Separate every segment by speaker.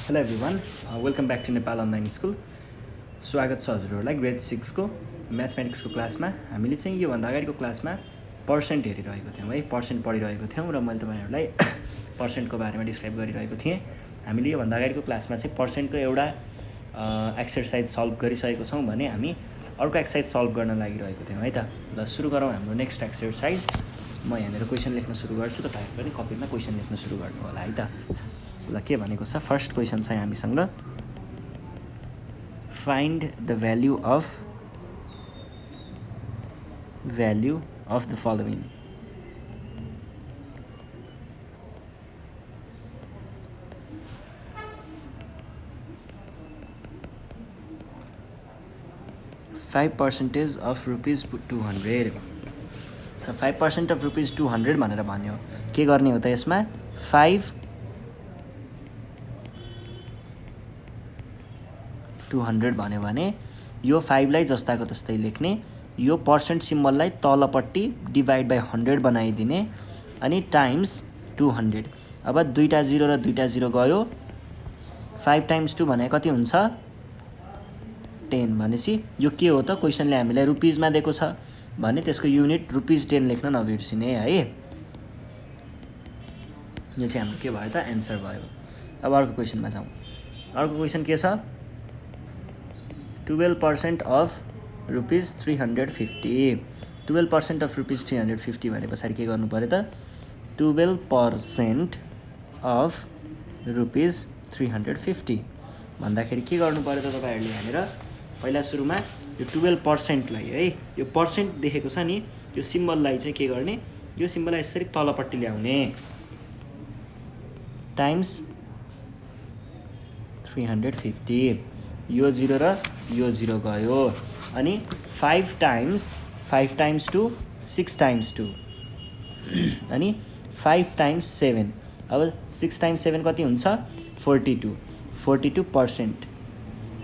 Speaker 1: Hello everyone, welcome back to Nepal online school. स्वागत छ हजुरहरूलाई ग्रेड 6 को म्याथमेटिक्सको क्लासमा। हामीले चाहिँ योभन्दा अगाडिको क्लासमा पर्सेन्ट हेरिरहेको थियौँ है, पर्सेन्ट पढिरहेको थियौँ र मैले तपाईँहरूलाई पर्सेन्टको बारेमा डिस्क्राइब गरिरहेको थिएँ। हामीले योभन्दा अगाडिको क्लासमा चाहिँ पर्सेन्टको एउटा एक्सर्साइज सल्भ गरिसकेको छौँ भने हामी अर्को एक्सर्साइज सल्भ गर्न लागिरहेको थियौँ है त। ल सुरु गरौँ हाम्रो नेक्स्ट एक्सर्साइज। म यहाँनिर क्वेसन लेख्न सुरु गर्छु, तपाईँहरू पनि कपीमा क्वेसन लेख्न सुरु गर्नु होला है त। ल के भनेको छ, फर्स्ट क्वेसन छ हामीसँग, find the value of the following. ₹5% of ₹200। 5% of ₹200 भनेर भन्यो। के गर्ने हो त यसमा, 200 भन्यो भने यो 5 लाई जस्ताको तस्तै लेख्ने, यो पर्सेन्ट सिम्बललाई तलपट्टि डिभाइड बाई 100 बनाइदिने अनि टाइम्स 200। अब दुईटा 0 र दुईटा 0 गयो, 5 टाइम्स 2 भने कति हुन्छ, 10। भनेपछि यो के हो त, क्वेसनले हामीलाई रुपिजमा दिएको छ भने त्यसको युनिट ₹10 लेख्न नबिर्सिने है। यो चाहिँ हाम्रो के भयो त, एन्सर भयो। अब अर्को क्वेसनमा जाउँ। अर्को क्वेसन के छ, 12% अफ ₹350। 12% अफ ₹350 भने पछाडि के गर्नु पऱ्यो त, 12% अफ ₹350 भन्दाखेरि के गर्नु पऱ्यो त तपाईँहरूले यहाँनिर पहिला सुरुमा यो 12%लाई है, यो पर्सेन्ट देखेको छ नि, यो सिम्बललाई चाहिँ के गर्ने, यो सिम्बललाई यसरी तलपट्टि ल्याउने, टाइम्स 350। यो 0 र यो 0 गयो अनि 5 टाइम्स 2 6 टाइम्स 2 अनि 5 टाइम्स 7। अब 6 टाइम्स 7 कति हुन्छ, 42। 42%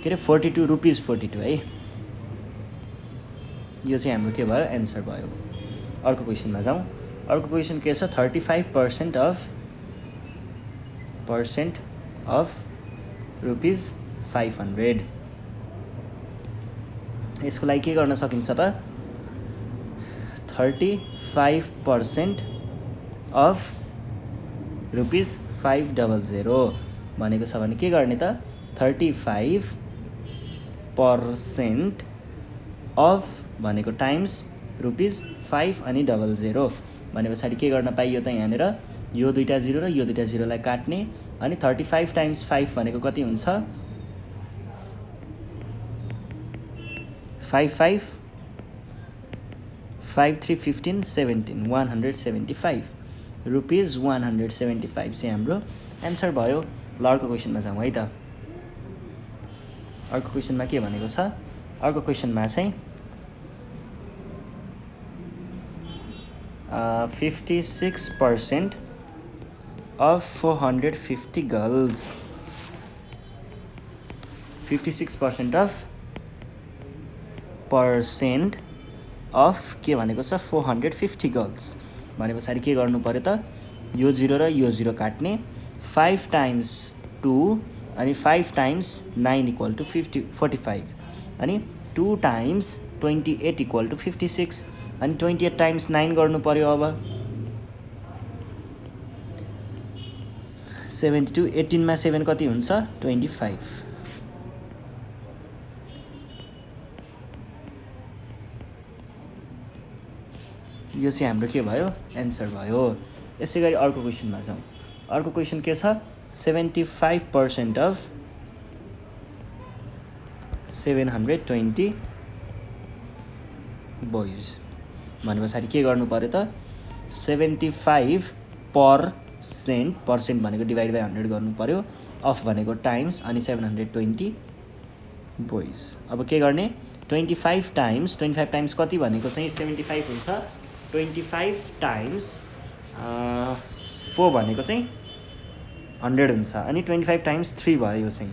Speaker 1: के अरे 42 रुपिज 42 है। यो चाहिँ हाम्रो के भयो, एन्सर भयो। अर्को क्वेसनमा जाउँ। अर्को क्वेसन के छ, 35% अफ ₹500। यसको लागि के गर्न सकिन्छ त, 35% अफ ₹500 भनेको छ भने के गर्ने त, 35% अफ भनेको टाइम्स ₹5 अनि 00 भने पछाडि के गर्न पाइयो त, यहाँनिर यो दुईटा 0 र यो दुईटा 0 लाई काट्ने अनि 35 टाइम्स 5 भनेको कति हुन्छ, 55 5 3 15 17 175 ₹175 चाहिँ हाम्रो एन्सर भयो। ल अर्को क्वेसनमा जाउँ है त। अर्को क्वेसनमा के भनेको छ, अर्को क्वेसनमा चाहिँ 56% अफ 450 गर्ल्स। 56% अफ के भनेको छ, 450 गर्ल्स भने पछाडि के गर्नु पऱ्यो त, यो 0 र यो 0 काट्ने, 5 टाइम्स 2 अनि 5 टाइम्स 9 = 45 अनि 2 टाइम्स 28 = 56 अनि 28 टाइम्स 9 गर्नु पऱ्यो। अब 72, 18 मा 7 कति हुन्छ, 25। यो चाहिँ हाम्रो के भयो, एन्सर भयो। यसै गरी अर्को क्वेसनमा जाउँ। अर्को क्वेसन के छ, 75% अफ 720 बोइज भने पछाडि के गर्नु पऱ्यो त, 75% भनेको डिभाइड बाई 100 गर्नु पऱ्यो, अफ भनेको टाइम्स अनि 720 बोइज। अब के गर्ने, 25 टाइम्स कति भनेको चाहिँ 75 हुन्छ, 25 टाइम्स 4 भनेको चाहिँ 100 हुन्छ अनि 25 टाइम्स 3 भयो यो चाहिँ।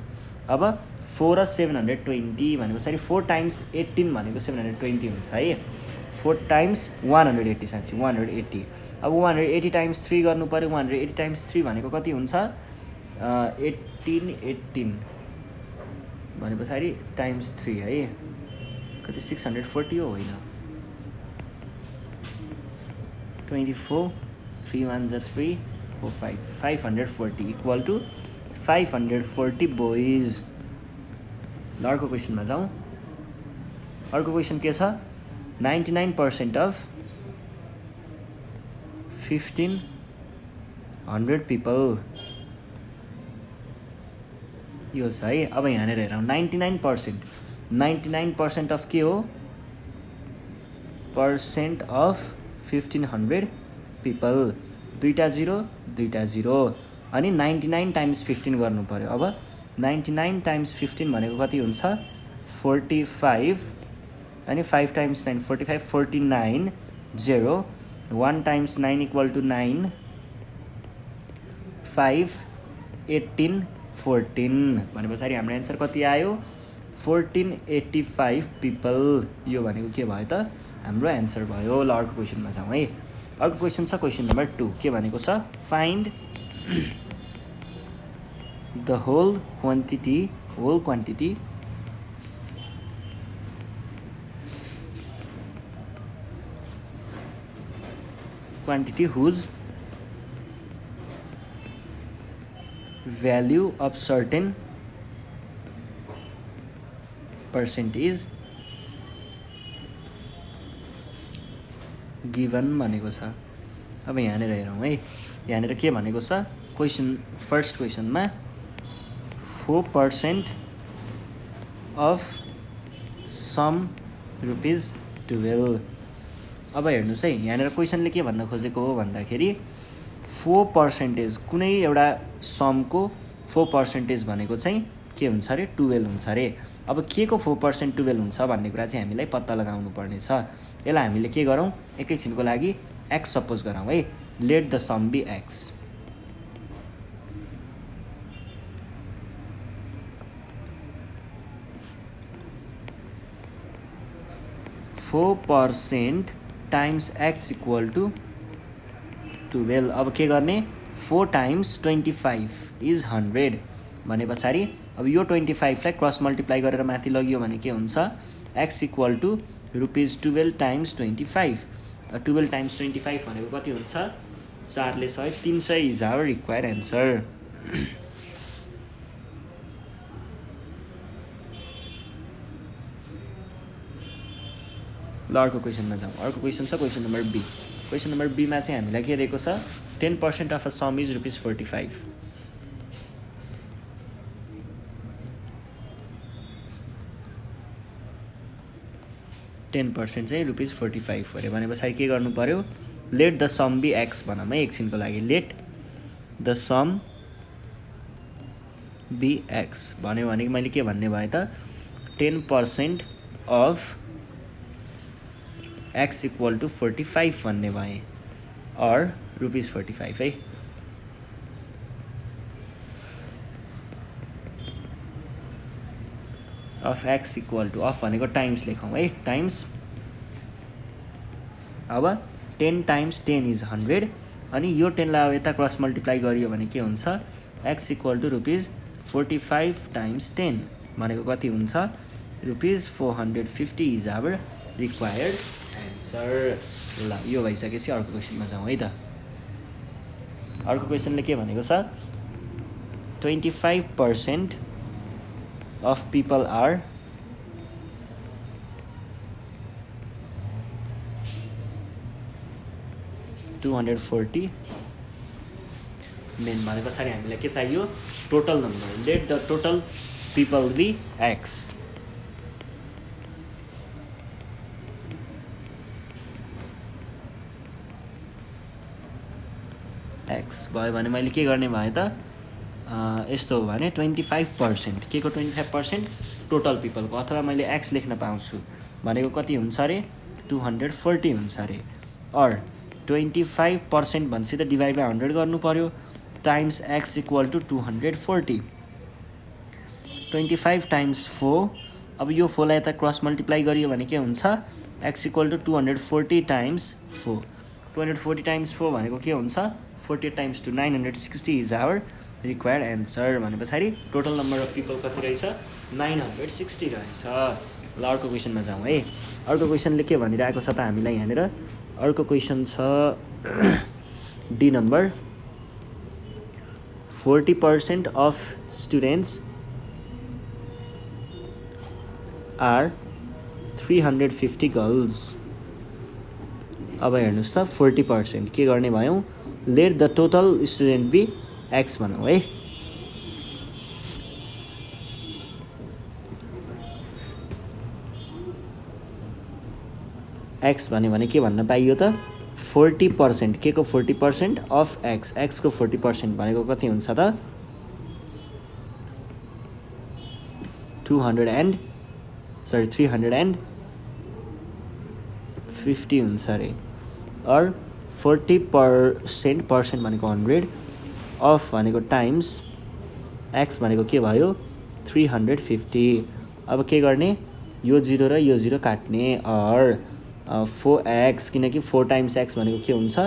Speaker 1: अब 4 र 720 भने पछाडि 4 टाइम्स 18 भनेको 720 हुन्छ है। 4 टाइम्स 180 साँच्ची 180। अब 180 टाइम्स 3 गर्नु पऱ्यो। 180 टाइम्स 3 भनेको कति हुन्छ, 18 भने पछाडि टाइम्स 3 है, कति 640 हो होइन, 24 3 1 जा 3 4 5 540 इक्वल टु 540 बोइज। ल अर्को क्वेसनमा जाउँ। अर्को क्वेसन के छ, 99% अफ 1500 पिपल यो छ है। अब यहाँनिर हेरौँ 99% अफ के हो, पर्सेन्ट अफ 1500 पिपल, दुईटा जिरो अनि 99 टाइम्स 15 गर्नु पऱ्यो। अब 99 टाइम्स 15 भनेको कति हुन्छ, 45 अनि 5 टाइम्स 9 45 49 0 1 टाइम्स 9 इक्वल टु 9 5 18 14 भने पछाडि हाम्रो एन्सर कति आयो, 1485 पिपल। यो भनेको के भयो त, हाम्रो एन्सर भयो। ल अर्को क्वेसनमा जाउँ है। अर्को क्वेसन छ क्वेसन नम्बर 2 के भनेको छ, find the whole quantity whose value of certain percentage given भनेको छ। अब यहाँनिर हेरौँ है, यहाँनिर के भनेको छ, क्वेसन फर्स्ट क्वेसनमा 4% अफ सम ₹12। अब हेर्नुहोस् है, यहाँनिर क्वेसनले के भन्न खोजेको हो भन्दाखेरि 4% कुनै एउटा समको 4% भनेको चाहिँ के हुन्छ अरे, 12 हुन्छ अरे। अब के को 4% 12 हुन्छ भन्ने कुरा चाहिँ हामीलाई पत्ता लगाउनु पर्ने छ। यसलाई हामीले के गरौँ, एकैछिनको लागि एक्स सपोज गरौँ है, let the sum be x. %4 times x equal to 12। अब के गर्ने, 4 टाइम्स 25 इज 100 भने पछाडि अब यो 25 लाई क्रस मल्टिप्लाई गरेर माथि लगियो भने के हुन्छ, x equal to ₹12 times 25। 12 times 25 भनेको कति हुन्छ, 4 ले 100 300 इज आवर रिक्वायर्ड एन्सर। ल अर्को क्वेसनमा जाउँ। अर्को क्वेसन छ question number B. Question number बीमा चाहिँ हामीलाई के दिएको छ, 10% अफ अ सम इज ₹45। 10% चाहिँ ₹45 अरे भने पछाडि के गर्नु पर्यो, let the sum be x भनौँ है एकछिनको लागि, let the sum be x भन्यो भने मैले के भन्ने भए त, 10% अफ एक्स इक्वल टु 45 भन्ने भएँ, अर ₹45 है। Of x equal to, of भनेको टाइम्स लेखौँ है, टाइम्स। अब 10 टाइम्स 10 इज 100 अनि यो 10 लाई अब यता क्रस मल्टिप्लाई गरियो भने के हुन्छ, एक्स इक्वल टु ₹45 टाइम्स 10 भनेको कति हुन्छ, ₹450 इज आवर रिक्वायर्ड एन्सर। ल यो भइसकेपछि अर्को क्वेसनमा जाउँ है त। अर्को क्वेसनले के भनेको छ, 25% of people are $240 मेन भने पछाडि हामीलाई के चाहियो, total number, let the total people be x. X भयो भने मैले के गर्ने भए त, यस्तो हो भने 25% के को 25% टोटल पिपलको, अथवा मैले एक्स लेख्न पाउँछु भनेको कति हुन्छ अरे, 240 हुन्छ अरे। अर 25% भनेपछि त डिभाइड बाई 100 गर्नु पर्यो, times x equal to 240। 25 times 4, अब यो 4 लाई यता क्रस मल्टिप्लाई गरियो भने के हुन्छ, x equal to 240 times 4। 240 times 4 भनेको के हुन्छ, 48 times 2 960 is our required answer भने पछाडि टोटल नम्बर अफ पिपल कति रहेछ 960 रहेछ। ल अर्को क्वेसनमा जाउँ है। अर्को क्वेसनले के भनिरहेको छ त हामीलाई यहाँनिर अर्को क्वेसन छ D number 40% of students are 350 girls. अब हेर्नुहोस् त 40% के गर्ने भयौँ let the total student be x भनौँ है। एक्स भन्यो भने के भन्न पाइयो त 40% के को 40% अफ एक्स, एक्स को 40% भनेको कति हुन्छ त 350 हुन्छ अरे। अर 40% भनेको 100 अफ भनेको टाइम्स एक्स भनेको के भयो 350। अब के गर्ने यो 0 र यो 0 काट्ने अर 4x किनकि 4 टाइम्स x भनेको के हुन्छ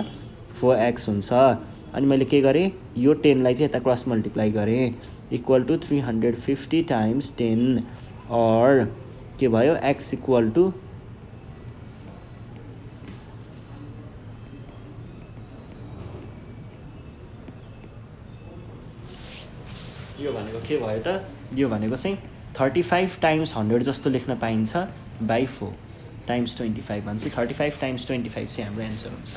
Speaker 1: 4x हुन्छ। अनि मैले के गरेँ यो 10 लाई चाहिँ यता क्रस मल्टिप्लाई गरेँ इक्वल टु 350 टाइम्स 10 और के भयो x इक्वल टु यो भनेको के भयो त यो भनेको चाहिँ 35 टाइम्स 100 जस्तो लेख्न पाइन्छ बाई 4 टाइम्स 25 भनेपछि 35 टाइम्स 25 चाहिँ हाम्रो एन्सर हुन्छ।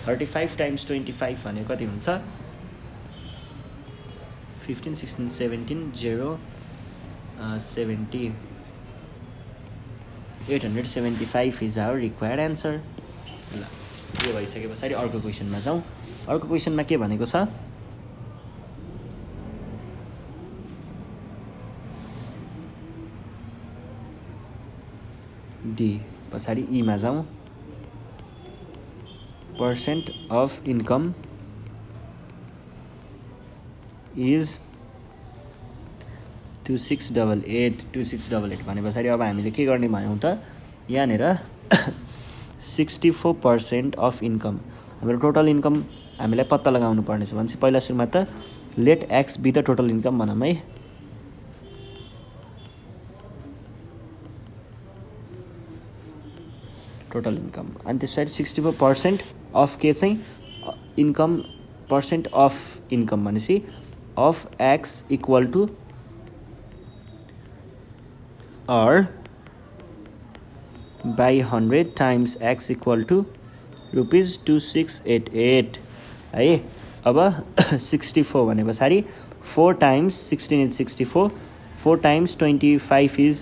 Speaker 1: 35 टाइम्स 25 भनेको कति हुन्छ 15 16 17 0 70 875 इज आवर रिक्वायर्ड एन्सर। ल यो भइसके पछाडि अर्को क्वेसनमा जाउँ। अर्को क्वेसनमा के भनेको छ डी पछाडि ईमा जाउँ। पर्सेन्ट अफ इन्कम इज 2688 भने पछाडि अब हामीले के गर्ने भयौँ त यहाँनिर 64% अफ इन्कम हाम्रो टोटल इन्कम हामीलाई पत्ता लगाउनु पर्ने छ भनेपछि पहिला सुरुमा त let x be the total income भनौँ है। टोटल इन्कम अनि त्यस पछाडि 64% अफ के चाहिँ इन्कम पर्सेन्ट अफ इन्कम भनेपछि of x equal to or by 100 times x equal to rupees 2688 है। अब 64 भने पछाडि 4 times 16 is 64 4 times 25 is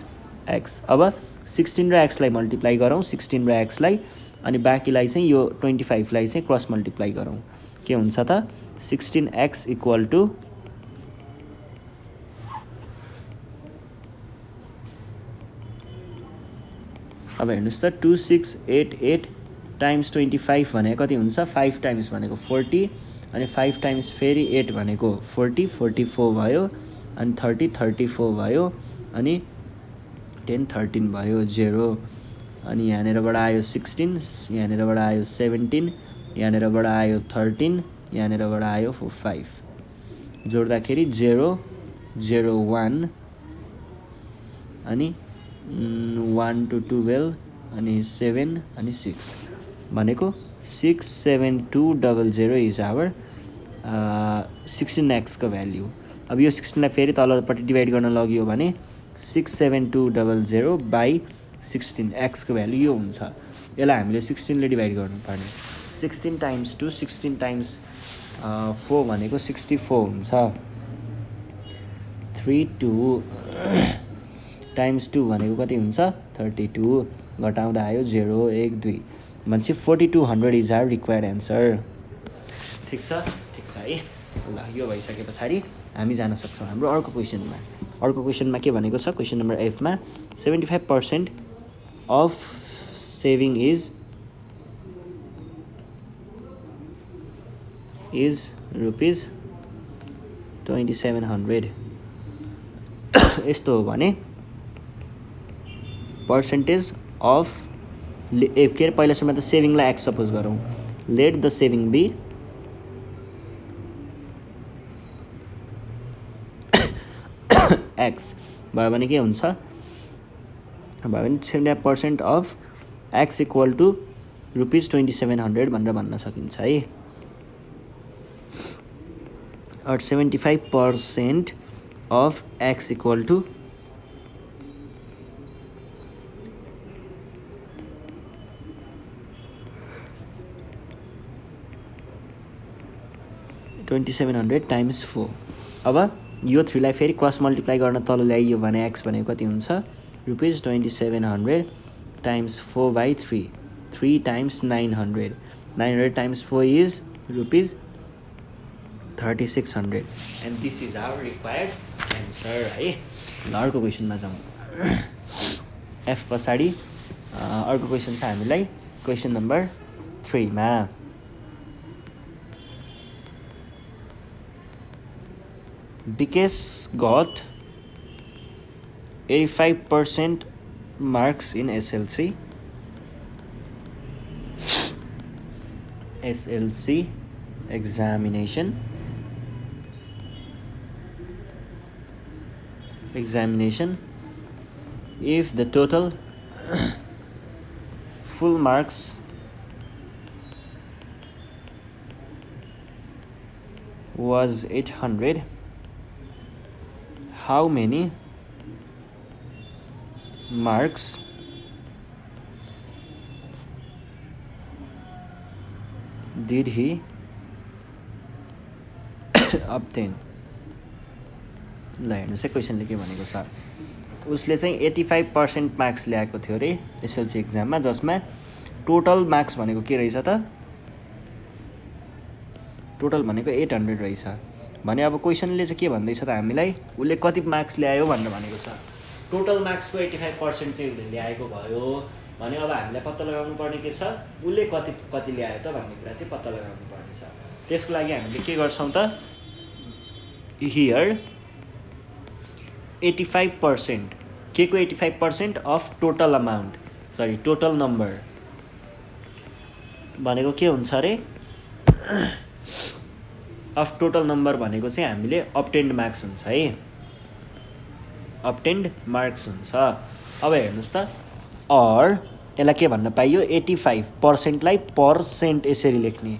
Speaker 1: x। अब 16 र x लाई मल्टिप्लाई गरौँ 16 र x लाई अनि बाँकीलाई चाहिँ यो 25 लाई चाहिँ क्रस मल्टिप्लाई गरौँ के हुन्छ त 16x इक्वल टु अब हेर्नुहोस् त 2688 टाइम्स 25 भनेको कति हुन्छ 5 टाइम्स भनेको 40 अनि 5 टाइम्स फेरि 8 भनेको 40 44 भयो अनि 30 34 भयो अनि 10 13 भयो 0 अनि यहाँनिरबाट आयो 16 यहाँनिरबाट आयो 17 यहाँनिरबाट आयो 13 यहाँनिरबाट आयो 5 जोड्दाखेरि 0 0 1 अनि 1 to 12 अनि 7 अनि 6 भनेको 67200 इज आवर 16x को भ्याल्यु। अब यो 16 लाई फेरि तलपट्टि डिभाइड गर्न लगियो भने 67200 बाई 16x को भ्याल्यु यो हुन्छ। यसलाई हामीले 16 ले डिभाइड गर्नुपर्ने 16 टाइम्स 2 16 टाइम्स 4 भनेको 64 हुन्छ 32 टाइम्स 2 भनेको कति हुन्छ 32 घटाउँदा आयो 0 1 2 भनेपछि 4200 इज आवर रिक्वायर्ड एन्सर। ठिक छ है। ल यो भइसके पछाडि हामी जान सक्छौँ हाम्रो अर्को क्वेसनमा। अर्को क्वेसनमा के भनेको छ क्वेसन नम्बर F मा 75% अफ सेभिङ इज रुपिज 2700 यस्तो हो भने पर्सेन्टेज अफ के अरे पहिला सुरुमा त सेभिङलाई एक्स सपोज गरौँ let the saving be x भयो भने के हुन्छ भयो भने 75% अफ एक्स इक्वल टु ₹2700 भनेर भन्न सकिन्छ है। और 75% of x equal to $2700 times 4। अब यो 3 लाई फेरि क्रस मल्टिप्लाई गर्न तल ल्याइयो भने x भनेको कति हुन्छ ₹2700 times 4/3 3 times 900 900 times 4 is ₹3600 and this is our required answer है। ल अर्को क्वेसनमा जाउँ। एफ पछाडि अर्को क्वेसन छ हामीलाई क्वेसन नम्बर 3 मा। Bikesh got 85% marks in SLC examination if the total full marks was 800, how many marks did he obtain? ल हेर्नुहोस् है क्वेसनले के भनेको छ। उसले चाहिँ 85% मार्क्स ल्याएको थियो अरे एसएलसी एक्जाममा, जसमा टोटल मार्क्स भनेको के रहेछ त टोटल भनेको 800 रहेछ भने अब क्वेसनले चाहिँ के भन्दैछ त हामीलाई उसले कति मार्क्स ल्यायो भनेर भनेको छ। टोटल मार्क्सको 85% चाहिँ उसले ल्याएको भयो भने अब हामीलाई पत्ता लगाउनु पर्ने के छ उसले कति ल्यायो त भन्ने कुरा चाहिँ पत्ता लगाउनु पर्ने छ। त्यसको लागि हामीले के गर्छौँ त हियर 85% के को 85% of total amount total number भनेको के हुन्छ अरे अफ टोटल नम्बर भनेको चाहिँ हामीले अब्टेन्ड मार्क्स हुन्छ है, अब्टेन्ड मार्क्स हुन्छ। अब हेर्नुहोस् त और यसलाई के भन्न पाइयो 85% लाई पर्सेन्ट यसरी लेख्ने,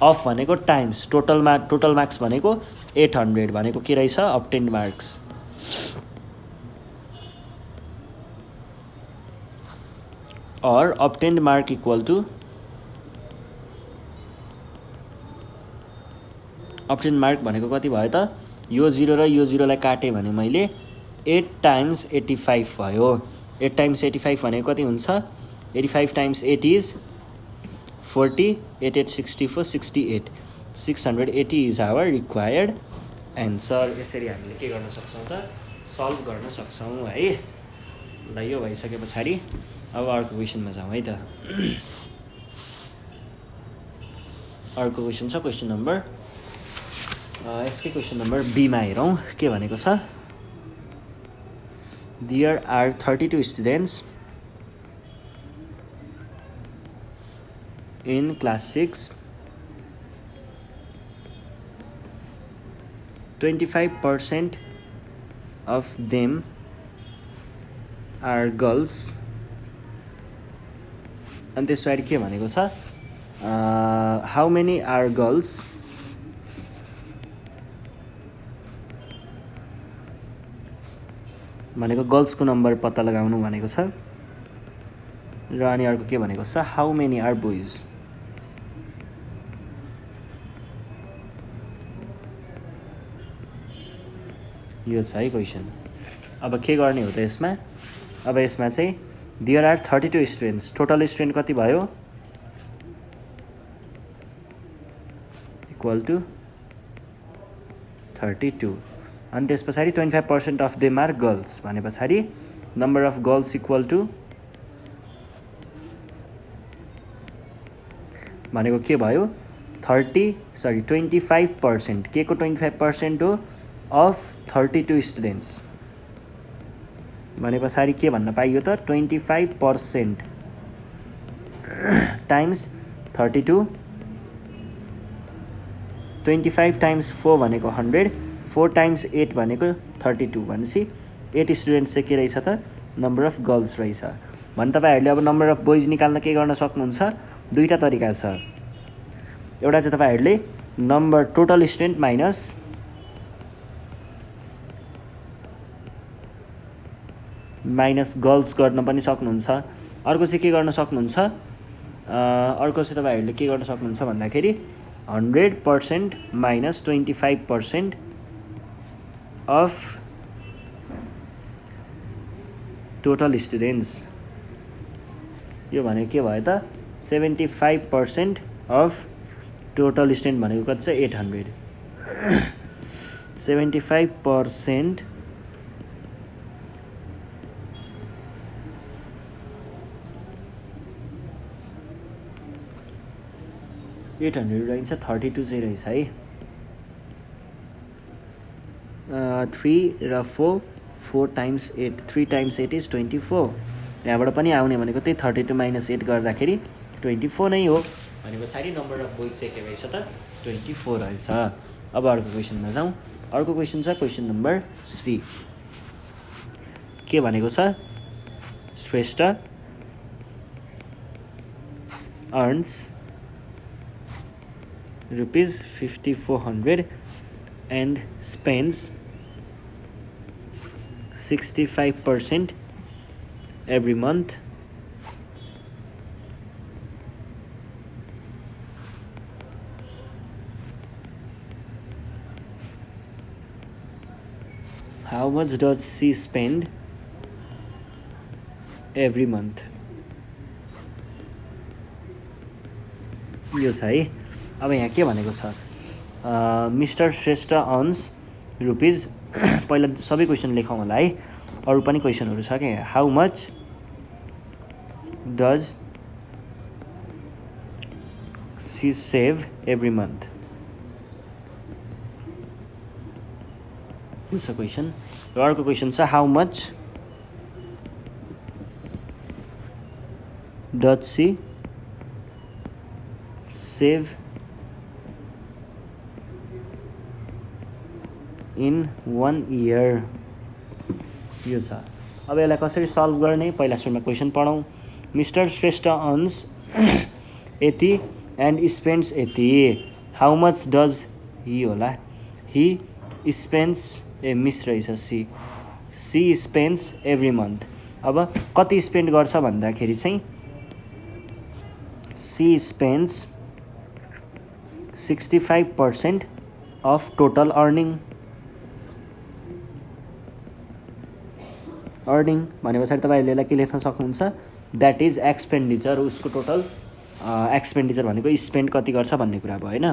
Speaker 1: अफ भनेको टाइम्स टोटल मार्क्स भनेको 800 भनेको के रहेछ अब्टेन्ड मार्क्स। और obtained mark equal to obtained mark भनेको कति भयो त यो 0 र यो 0 लाई काटे भने मैले 8 टाइम्स 85 भयो। 8 टाइम्स 85 भनेको कति हुन्छ 85 times 8 is 40 8 8 64 68 680 is our required answer. यसरी हामीले के गर्न सक्छौँ त सल्भ गर्न सक्छौँ है। ल यो भइसके पछाडि अब अर्को क्वेसनमा जाउँ है त। अर्को क्वेसन छ क्वेसन नम्बर यसकै क्वेसन नम्बर बीमा हेरौँ के भनेको छ। There are 32 students in class 6. 25% of them are girls. And this side के भनेको छ how many are girls? भनेको गर्ल्सको नम्बर पत्ता लगाउनु भनेको छ र अनि अर्को के भनेको छ हाउ मेनी आर बोइज। यो छ है क्वेसन। अब के गर्ने हो त यसमा, अब यसमा चाहिँ there are 32 students, total student कति भयो इक्वल टु 32 अनि त्यस पछाडि 25% अफ देम आर गर्ल्स भने पछाडि number of girls equal to भनेको के भयो 25% के को 25% हो अफ 32 स्टुडेन्ट्स भने पछाडि के भन्न पाइयो त 25% टाइम्स 32 25 टाइम्स 4 भनेको 100 4 टाइम्स 8 भनेको 32 भनेपछि 8 स्टुडेन्ट्स चाहिँ के रहेछ त नम्बर अफ गर्ल्स रहेछ भने तपाईँहरूले अब नम्बर अफ बोइज निकाल्न के गर्न सक्नुहुन्छ दुईवटा तरिका छ एउटा चाहिँ तपाईँहरूले number total student minus girls गर्न पनि सक्नुहुन्छ अर्को चाहिँ के गर्न सक्नुहुन्छ अर्को चाहिँ तपाईँहरूले के गर्न सक्नुहुन्छ भन्दाखेरि 100% माइनस 25% अफ टोटल स्टुडेन्ट्स यो भनेको के भयो त 75% अफ टोटल स्टुडेन्ट भनेको कति छ 800 75% 800 रहन्छ 32 चाहिँ रहेछ है 3 र 4 टाइम्स 8 3 टाइम्स 8 इज 24 यहाँबाट पनि आउने भनेको त्यही 32 माइनस 8 गर्दाखेरि 24 नै हो भनेपछि नम्बर अफ बोइज चाहिँ के रहेछ त 24 रहेछ अब अर्को क्वेसनमा जाउँ अर्को क्वेसन छ क्वेसन नम्बर 3 के भनेको छ Shrestha earns rupees 5400 and spends 65% every month how much does she spend every month यो छ है अब यहाँ के भनेको छ मिस्टर श्रेष्ठ अर्न्स रुपिज पहिला सबै क्वेसन लेखौँ होला है अरू पनि क्वेसनहरू छ क्या how much does she save every month यो छ क्वेसन र अर्को क्वेसन छ how much does she save in 1 year यो छ अब यसलाई कसरी सल्भ गर्ने पहिला सुरुमा क्वेसन पढौँ मिस्टर श्रेष्ठ अर्न्स यति एन्ड स्पेन्ड्स यति हाउ मच डज ही होला ही स्पेन्ड्स मिस रहेछ सी स्पेन्ड्स एभ्री मन्थ अब कति स्पेन्ड गर्छ भन्दाखेरि चाहिँ she spends 65% of total earning भने पछाडि तपाईँहरूले यसलाई के लेख्न सक्नुहुन्छ द्याट इज एक्सपेन्डिचर उसको टोटल एक्सपेन्डिचर भनेको स्पेन्ड कति गर्छ भन्ने कुरा भयो होइन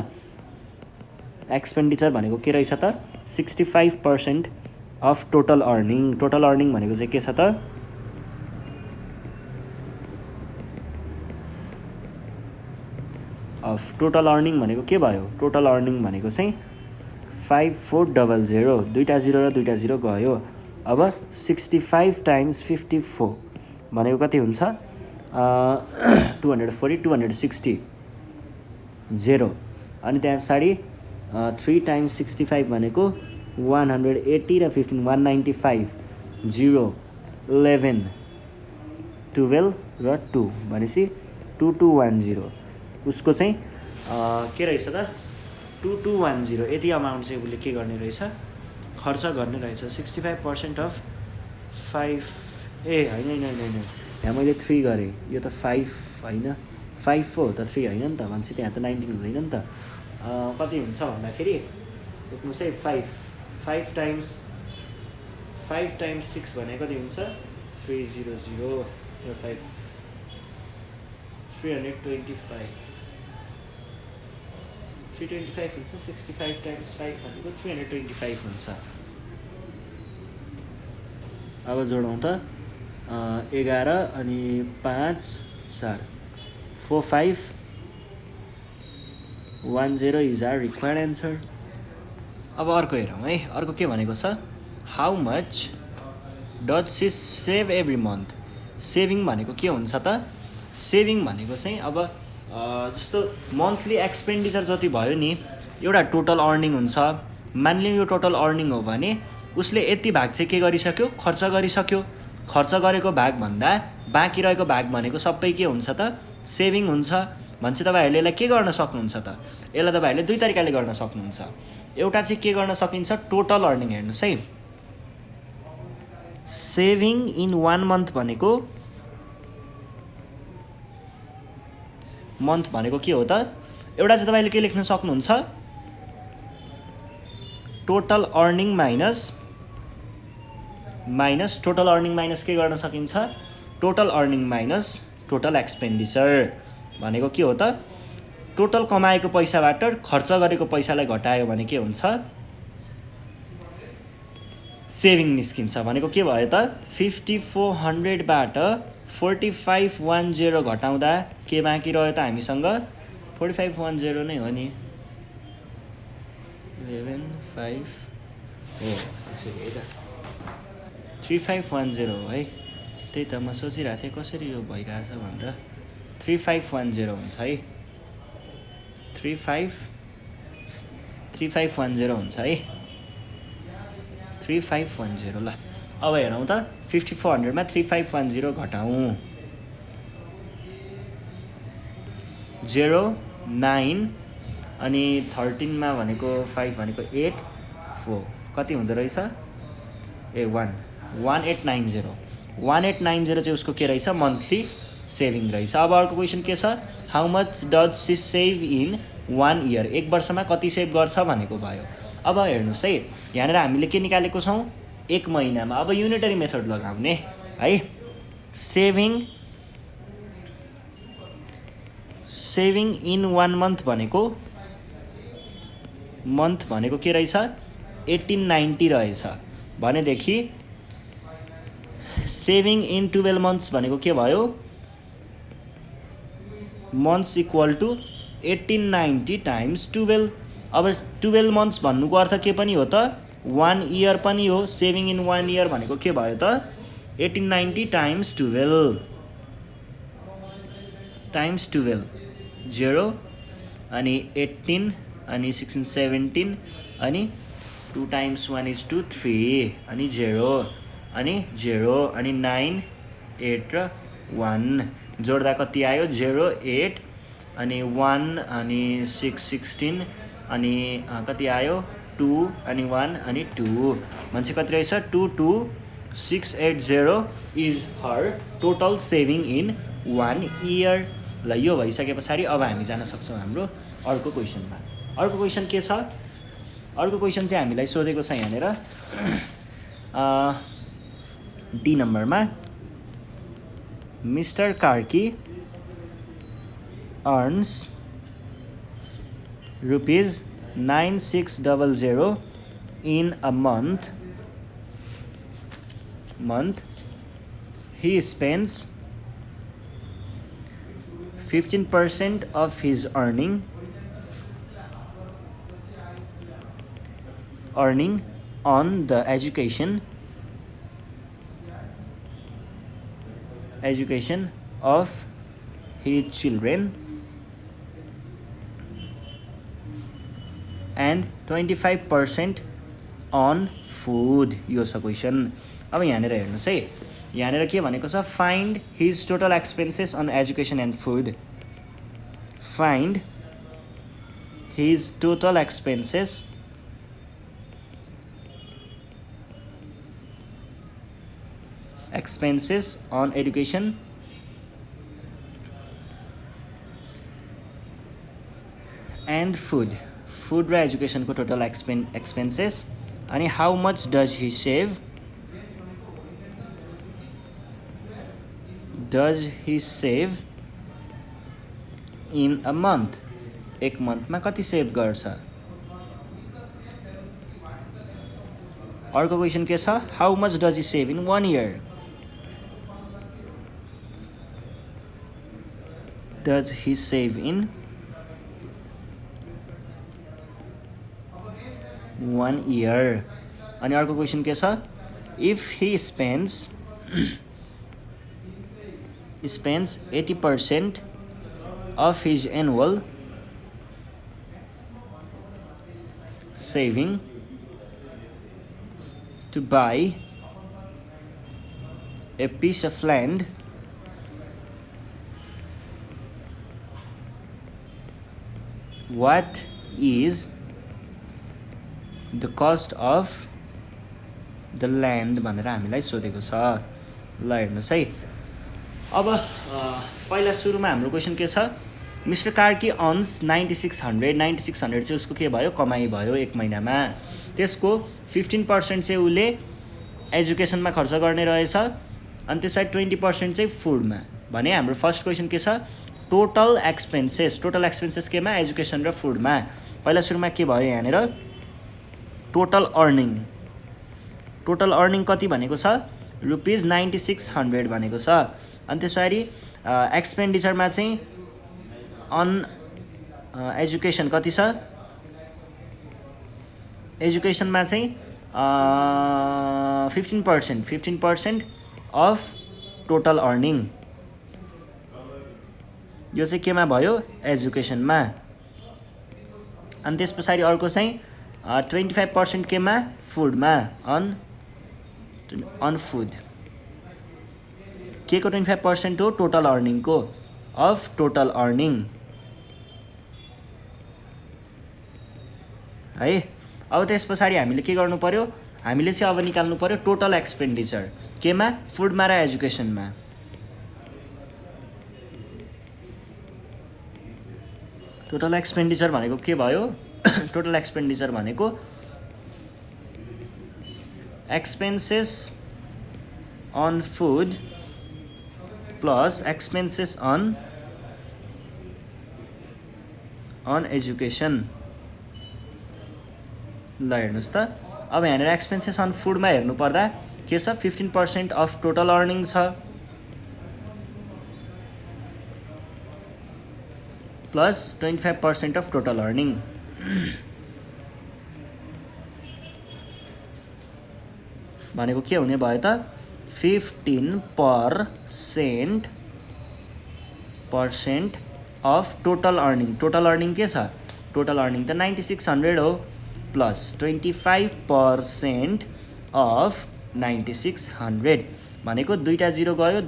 Speaker 1: एक्सपेन्डिचर भनेको के रहेछ त 65% अफ टोटल अर्निङ भनेको चाहिँ के छ त अफ टोटल अर्निङ भनेको के भयो टोटल अर्निङ भनेको चाहिँ 5400 दुईटा 0 र दुईटा 0 गयो अब 65 टाइम्स 54 भनेको कति हुन्छ 240 260 0 अनि त्यहाँ पछाडि 3 टाइम्स 65 भनेको 180 र 15 195 0 11 12 र 2 भनेपछि 2210 उसको चाहिँ के रहेछ त 2210 यति अमाउन्ट चाहिँ उसले के गर्ने रहेछ खर्च गर्ने रहेछ 65% अफ 5 होइन यहाँ मैले 3 गरेँ यो त 5 होइन 5 हो त 3 होइन नि त भनेपछि त्यहाँ त 19 हुँदैन नि त कति हुन्छ भन्दाखेरि लेख्नुहोस् है 5 टाइम्स 6 भने कति हुन्छ 300 र 5 325 हुन्छ 65 टाइम्स 5 भनेको 325 हुन्छ अब जोडौँ त 11 अनि 5 4 4 5 10 इज आवर रिक्वायर्ड एन्सर अब अर्को हेरौँ है अर्को के भनेको छ how much does she save every month saving भनेको के हुन्छ त सेभिङ भनेको चाहिँ अब जस्तो मन्थली एक्सपेन्डिचर जति भयो नि एउटा टोटल अर्निङ हुन्छ मानिलिउँ यो टोटल अर्निङ हो भने उसले यति भाग चाहिँ के गरिसक्यो, खर्च गरिसक्यो। खर्च गरेको भागभन्दा बाँकी रहेको भाग भनेको सबै के हुन्छ त, सेभिङ हुन्छ। भनेपछि तपाईँहरूले यसलाई के गर्न सक्नुहुन्छ त, यसलाई तपाईँहरूले दुई तरिकाले गर्न सक्नुहुन्छ। एउटा चाहिँ के गर्न सकिन्छ, टोटल अर्निङ। हेर्नुहोस् है, सेभिङ इन 1 मन्थ भनेको, मन्थ भनेको के हो त, एउटा चाहिँ तपाईँले के लेख्न सक्नुहुन्छ, total earning minus total earning minus के गर्न सकिन्छ, total earning minus total expenditure भनेको के हो त, टोटल कमाएको पैसाबाट खर्च गरेको पैसालाई घटायो भने के हुन्छ, सेभिङ निस्किन्छ। भनेको के भयो त, 5400बाट 4510 घटाउँदा के बाँकी रह्यो त हामीसँग, 4510 नै हो नि, 115 हो, 3510 हो है। त्यही त म सोचिरहेको थिएँ कसरी यो भइरहेछ भनेर। 3510 हुन्छ है, 3510 हुन्छ है, 3510। ल अब हेरौँ त, 5400मा 3510 घटाउँ, 0 9 अनि 13मा भनेको 5 भनेको 8 4 कति हुँदो रहेछ, 1890। 1890 चाहिँ उसको के रहेछ, मन्थली सेभिङ रहेछ। अब अर्को क्वेसन के छ, how much does she save in 1 year, एक वर्षमा कति सेभ गर्छ भनेको भयो। अब हेर्नुहोस् है, यहाँनिर हामीले के निकालेको छौँ, एक महिनामा। अब युनिटरी मेथड लगाउने है, सेभिङ इन 1 मन्थ भनेको, मन्थ भनेको के रहेछ, 1890 रहेछ। भनेदेखि सेभिङ इन 12 मन्थ्स भनेको के भयो, मन्थ्स इक्वल टु 1890 टाइम्स 12। अब 12 मन्थ्स भन्नुको अर्थ के पनि हो त, 1 इयर पनि हो। सेभिङ इन 1 इयर भनेको के भयो त, 1890 टाइम्स 12 0 अनि 18 अनि 16 17 अनि 2 टाइम्स 1 इज 2 3 अनि 0 अनि 9 8 र 1 जोड्दा कति आयो, 0 8 अनि 1 अनि 6 16 अनि कति आयो, 2 अनि 1 अनि 2 भनेपछि कति रहेछ, 22680 is her total saving in 1 year. ल यो भइसके पछाडि अब हामी जान सक्छौँ हाम्रो अर्को क्वेसनमा। अर्को क्वेसन के छ, अर्को क्वेसन चाहिँ हामीलाई सोधेको छ यहाँनिर डी नम्बरमा, mister Karki earns rupees 9600 in a month. He spends 15% of his earning on the education of his children and 25% on food. यो छ क्वेसन। अब यहाँनिर हेर्नुहोस् है, यहाँनिर के भनेको छ, find his total expenses on education and food. Find his total expenses on education and food र एजुकेसनको टोटल एक्सपेन्सेस अनि how much does he save in a month, एक मन्थमा कति सेभ गर्छ। अर्को क्वेसन के छ, how much does he save in 1 year. Does he save in 1 year? अनि अर्को क्वेसन के छ, if he spends 80% of his annual saving to buy a piece of land what is the cost of the land भनेर हामीलाई सोधेको छ। ल हेर्नुहोस् है, अब पहिला सुरुमा हाम्रो क्वेसन के छ, मिस्टर कार्की अर्न्स 9600 चाहिँ उसको के भयो, कमाइ भयो एक महिनामा। त्यसको 15% चाहिँ उसले एजुकेसनमा खर्च गर्ने रहेछ, अनि त्यसलाई 20% चाहिँ फुडमा। भने हाम्रो फर्स्ट क्वेसन के छ, टोटल एक्सपेन्सेस केमा, एजुकेसन र फुडमा। पहिला सुरुमा के भयो यहाँनिर, टोटल अर्निङ कति भनेको छ, रुपिज 9600 भनेको छ। अनि त्यसरी एक्सपेन्डिचरमा चाहिँ अन एजुकेसन कति छ, एजुकेसनमा चाहिँ 15% अफ टोटल अर्निङ, यो चाहिँ केमा भयो, एजुकेसनमा। अनि त्यस पछाडि अर्को चाहिँ 25% केमा, फुडमा, अन फुड। के को 25% हो, टोटल अर्निङको, अफ टोटल अर्निङ है। अब त्यस पछाडि हामीले के गर्नु पर्यो, हामीले चाहिँ अब निकाल्नु पर्यो टोटल एक्सपेन्डिचर केमा, फुडमा र एजुकेसनमा। टोटल एक्सपेन्डिचर भनेको के भयो, टोटल एक्सपेन्डिचर भनेको expenses on food plus expenses on education. ल हेर्नुहोस् त, अब यहाँनिर एक्सपेन्सेस अन फुडमा हेर्नु पर्दा के छ, 15% अफ टोटल अर्निङ छ, प्लस 25% अफ टोटल अर्निङ। भनेको के हुने भयो त, 15% of total earning. Total earning के छ, टोटल अर्निङ त 9600 हो, प्लस 25% अफ 9600 भनेको दुईटा जिरो गयो,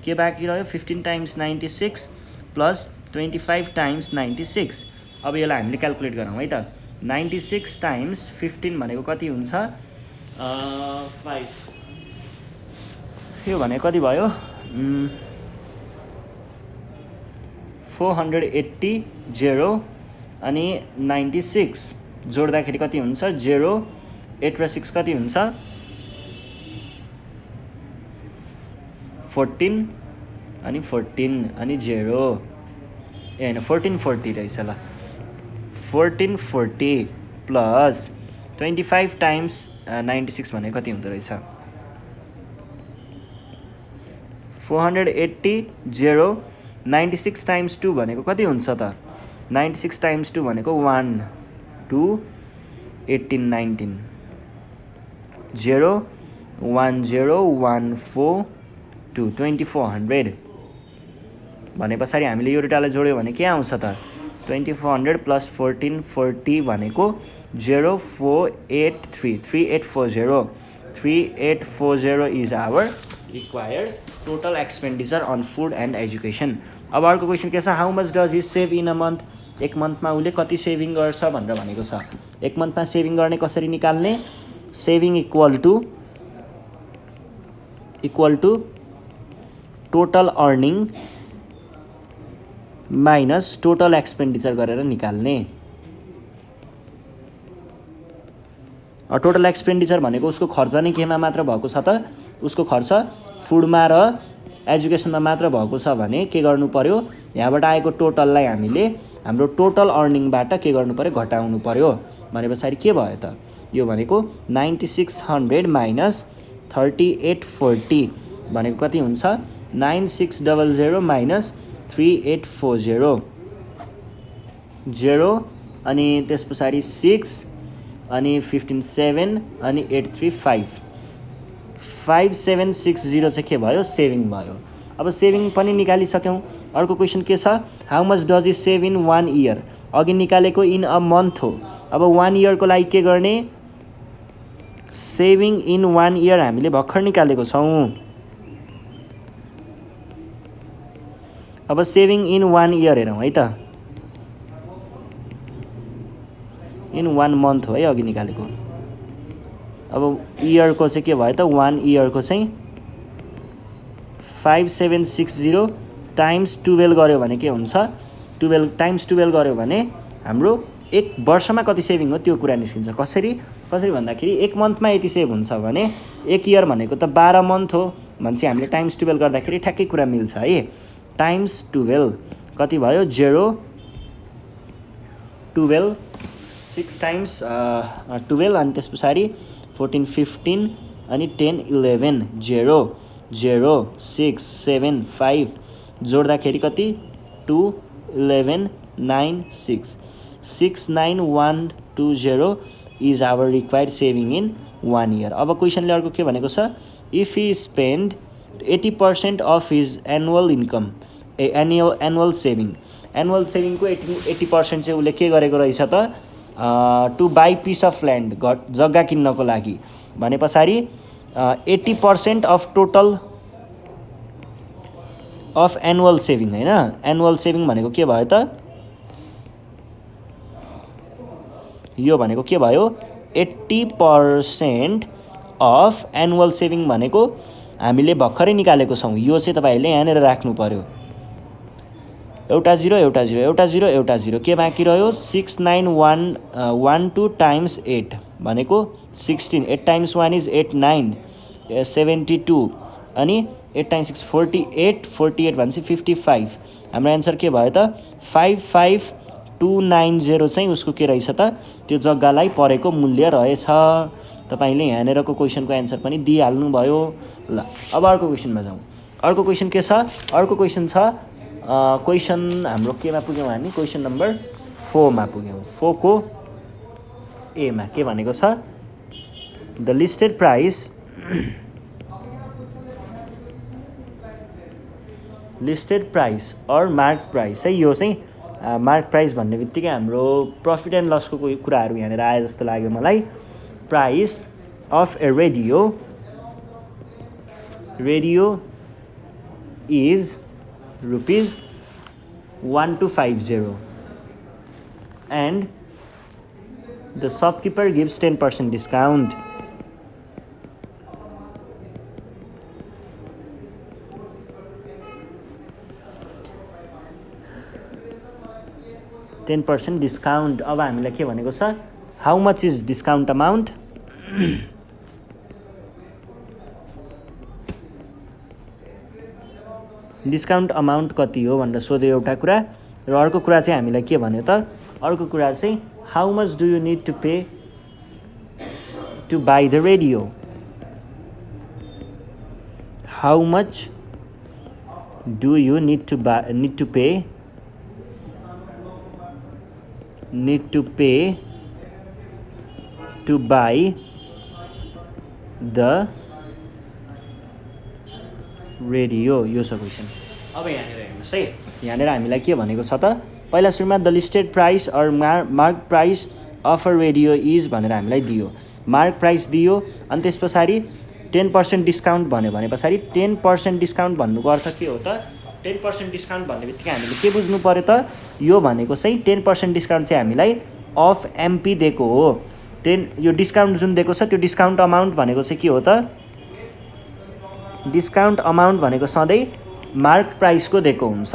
Speaker 1: के बाँकी रह्यो, 15 टाइम्स 96 प्लस 25 टाइम्स 96। अब यसलाई हामीले क्यालकुलेट गरौँ है त, 96 टाइम्स 15 भनेको कति हुन्छ, 5, यो भनेको कति भयो, 480 0 अनि 96 जोड्दाखेरि कति हुन्छ, 0, 8 र 6 कति हुन्छ, 14 अनि 0 ए होइन 1440 रहेछ। ल 1440 प्लस 25 टाइम्स 96 भनेको कति हुँदो रहेछ, 480 0, 96 टाइम्स 2 भनेको कति हुन्छ त, 96 टाइम्स 2 भनेको 1 2 18 19 0 1 0 1 4 2 2400 भने पछाडि हामीले यो डेटालाई जोड्यो भने के आउँछ त, 2400 प्लस 1440 भनेको 3840 is our required total expenditure on food and education. अब अर्को क्वेसन के छ, how much does he save in a month, एक मन्थमा उसले कति सेभिङ गर्छ भनेर भनेको छ। एक मन्थमा सेभिङ गर्ने कसरी निकाल्ने, saving equal to total earning minus total expenditure गरेर निकाल्ने। टोटल एक्सपेन्डिचर भनेको उसको खर्च नै केमा मात्र भएको छ त, उसको खर्च फुडमा र एजुकेसनमा मात्र भएको छ भने के गर्नु पर्यो, यहाँबाट आएको टोटललाई हामीले हाम्रो टोटल अर्निङबाट के गर्नु पर्यो, घटाउनु पर्यो। भने पछाडि के भयो त, यो भनेको 9600 माइनस 3840 भनेको कति हुन्छ, 9600 माइनस 3840 0 अनि त्यस पछाडि 6 अनि 15 7 अनि 8 3 5 5760 चाहिँ के भयो, सेभिङ भयो। अब सेभिङ पनि निकालिसक्यौँ। अर्को क्वेसन के छ, how much does is save in 1 year, अघि निकालेको इन अ मन्थ हो। अब 1 इयरको लागि के गर्ने, सेभिङ इन 1 इयर हामीले भर्खर निकालेको छौँ। अब सेभिङ इन 1 इयर हेरौँ है त, इन 1 मन्थ हो है अघि निकालेको। अब इयरको चाहिँ के भयो त, 1 इयरको चाहिँ 5760 टाइम्स 12 गऱ्यो भने के हुन्छ, 12 टाइम्स 12 गऱ्यो भने हाम्रो एक वर्षमा कति सेभिङ हो त्यो कुरा निस्किन्छ। कसरी भन्दाखेरि एक मन्थमा यति सेभ हुन्छ भने एक इयर भनेको त 12 मन्थ हो भनेपछि हामीले टाइम्स 12 गर्दाखेरि ठ्याक्कै कुरा मिल्छ है। टाइम्स 12 कति भयो, 0 12 6 टाइम्स 12 अनि त्यस पछाडि 14 15 अनि 10 11 0 0 6 7 5 जोड्दाखेरि कति 2 11 9 6 69120 is our required saving in 1 year. अब क्वेसनले अर्को के भनेको छ, if he spend 80% of his annual income annual सेभिङको 80% चाहिँ उसले के गरेको रहेछ त, to buy piece of land जग्गा किन्नको लागि भने पछाडि 80% of total of annual saving होइन। एनुअल सेभिङ भनेको के भयो त, यो भनेको के भयो 80% अफ एनुअल सेभिङ भनेको हामीले भर्खरै निकालेको छौँ। यो चाहिँ तपाईँहरूले यहाँनिर राख्नु पर्यो। एउटा 0 एउटा 0 एउटा 0 एउटा 0 के बाँकी रह्यो 69112 टाइम्स 8 भनेको 16 8 टाइम्स 1 इज 8 9 72 अनि 8 टाइम्स 6 48 48 भनेपछि 55। हाम्रो एन्सर के भयो त 55290 चाहिँ उसको के रहेछ त, त्यो जग्गालाई परेको मूल्य रहेछ। तपाईँले यहाँनिरको क्वेसनको एन्सर पनि दिइहाल्नु भयो। ल अब अर्को क्वेसनमा जाउँ। अर्को क्वेसन के छ, अर्को क्वेसन छ क्वेसन हाम्रो केमा पुग्यौँ हामी, क्वेसन नम्बर 4 मा पुग्यौँ। 4 को ए मा के भनेको छ, the listed price or marked price है। यो चाहिँ मार्क प्राइस भन्ने बित्तिकै हाम्रो प्रफिट एन्ड लसको कुराहरू यहाँनिर आए जस्तो लाग्यो मलाई। Price of A radio is ₹1250 and the shopkeeper gives 10% discount. $10% discount। अब हामीलाई के भनेको छ, how much is discount amount, discount amount कति हो भनेर सोध्यो एउटा कुरा। र अर्को कुरा चाहिँ हामीलाई के भन्यो त, अर्को कुरा चाहिँ how much do you need to pay to buy the radio, how much do you need to pay to buy the radio. यो छ क्वेसन। अब यहाँनिर हेर्नुहोस् है, यहाँनिर हामीलाई के भनेको छ त, पहिला सुरुमा the listed price or marked price of a radio is भनेर हामीलाई दियो, मार्क प्राइस दियो अनि त्यस पछाडि 10% डिस्काउन्ट भन्यो भने पछाडि 10% डिस्काउन्ट भन्नुको अर्थ के हो त, 10% डिस्काउन्ट भन्ने बित्तिकै हामीले के बुझ्नु पर्यो त, यो भनेको चाहिँ 10% डिस्काउन्ट चाहिँ हामीलाई अफ एमपी दिएको हो। यो डिस्काउन्ट जुन दिएको छ त्यो डिस्काउन्ट अमाउन्ट भनेको चाहिँ के हो त, डिस्काउन्ट अमाउन्ट भनेको सधैँ मार्क प्राइसको दिएको हुन्छ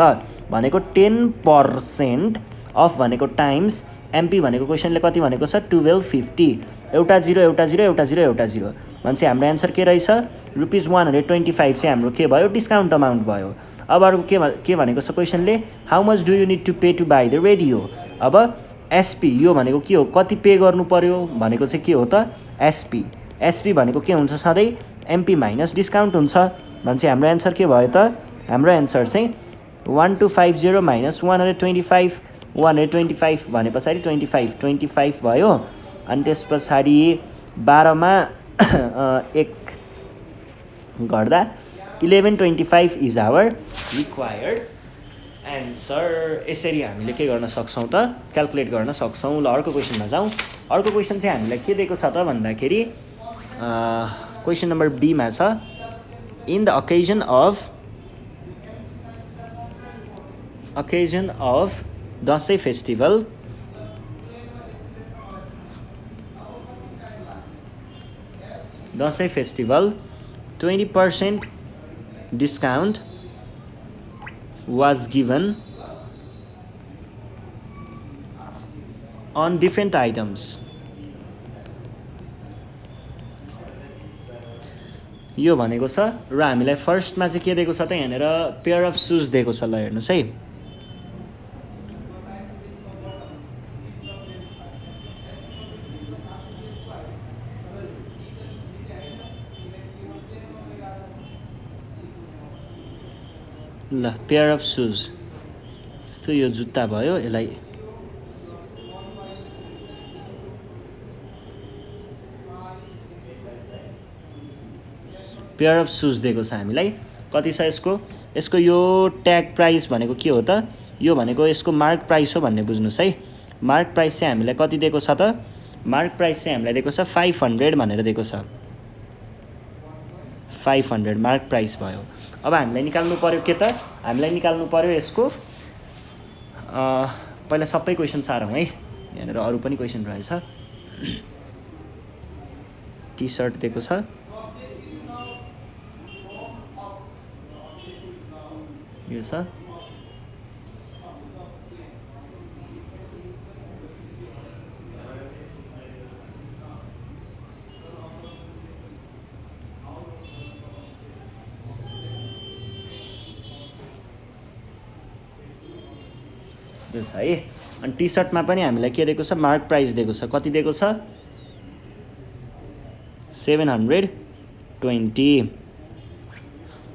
Speaker 1: भनेको 10% अफ भनेको टाइम्स एमपी भनेको क्वेसनले कति भनेको छ 1250। एउटा 0 एउटा 0 एउटा 0 एउटा 0 भनेपछि हाम्रो एन्सर के रहेछ ₹125 चाहिँ हाम्रो के भयो डिस्काउन्ट अमाउन्ट भयो। अब अर्को के भनेको छ क्वेसनले how much do you need to pay to buy the radio. अब एसपी यो भनेको के हो, कति पे गर्नु पर्यो भनेको चाहिँ के हो त एसपी। एसपी भनेको के हुन्छ सधैँ एमपी माइनस डिस्काउन्ट हुन्छ भने हाम्रो एन्सर के भयो त, हाम्रो एन्सर चाहिँ 1250 माइनस 125 125 भने पछाडि 25 भयो अनि त्यस पछाडि 12 मा 1 गर्दा 1125 इज आवर रिक्वायर्ड एन्सर। यसरी हामीले के गर्न सक्छौँ त, क्याल्कुलेट गर्न सक्छौँ। ल अर्को क्वेसनमा जाउँ। अर्को क्वेसन चाहिँ हामीलाई के दिएको छ त भन्दाखेरि क्वेसन नम्बर बीमा छ in the occasion of Dashain festival Dashain festival 20% discount was given on different items. यो भनेको छ र हामीलाई फर्स्टमा चाहिँ के दिएको छ त यहाँनिर पेयर अफ सुज दिएको छ। ल हेर्नुहोस् है, ल पेयर अफ सुज जस्तो यो जुत्ता भयो, यसलाई पेयर अफ सुज दिएको छ हामीलाई। कति छ यसको यो ट्याग प्राइस भनेको के हो त, यो भनेको यसको मार्क प्राइस हो भन्ने बुझ्नुहोस् है। मार्क प्राइस चाहिँ हामीलाई कति दिएको छ त, मार्क प्राइस चाहिँ हामीलाई दिएको छ 500 भनेर दिएको छ। 500 मार्क प्राइस भयो। अब हामीलाई निकाल्नु पर्यो के त, हामीलाई निकाल्नु पर्यो यसको पहिला सबै क्वेसन सारौँ है। यहाँनिर अरू पनि क्वेसन रहेछ। टी सर्ट दिएको छ, यो छ है। अनि टी सर्टमा पनि हामीलाई के दिएको छ, मार्क प्राइस दिएको छ। कति दिएको छ, 720।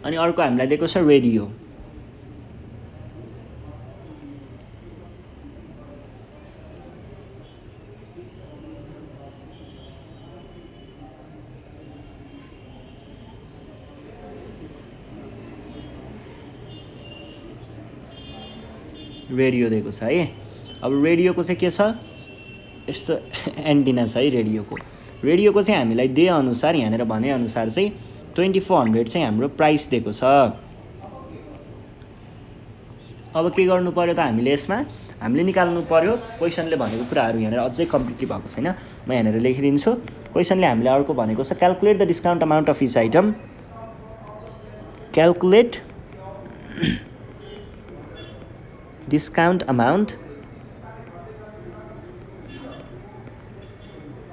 Speaker 1: अनि अर्को हामीलाई दिएको छ रेडियो, रेडियो दिएको छ है। अब रेडियोको चाहिँ के छ, यस्तो एन्टिना छ है रेडियोको। रेडियोको चाहिँ हामीलाई दिए अनुसार यहाँनिर भनेअनुसार चाहिँ 2400 चाहिँ हाम्रो प्राइस दिएको छ। अब के गर्नु पर्यो त हामीले यसमा, हामीले निकाल्नु पर्यो क्वेसनले भनेको कुराहरू। यहाँनिर अझै कम्प्लिटली भएको छैन, म यहाँनिर लेखिदिन्छु। क्वेसनले हामीले अर्को भनेको छ calculate the discount amount of each item. Calculate discount amount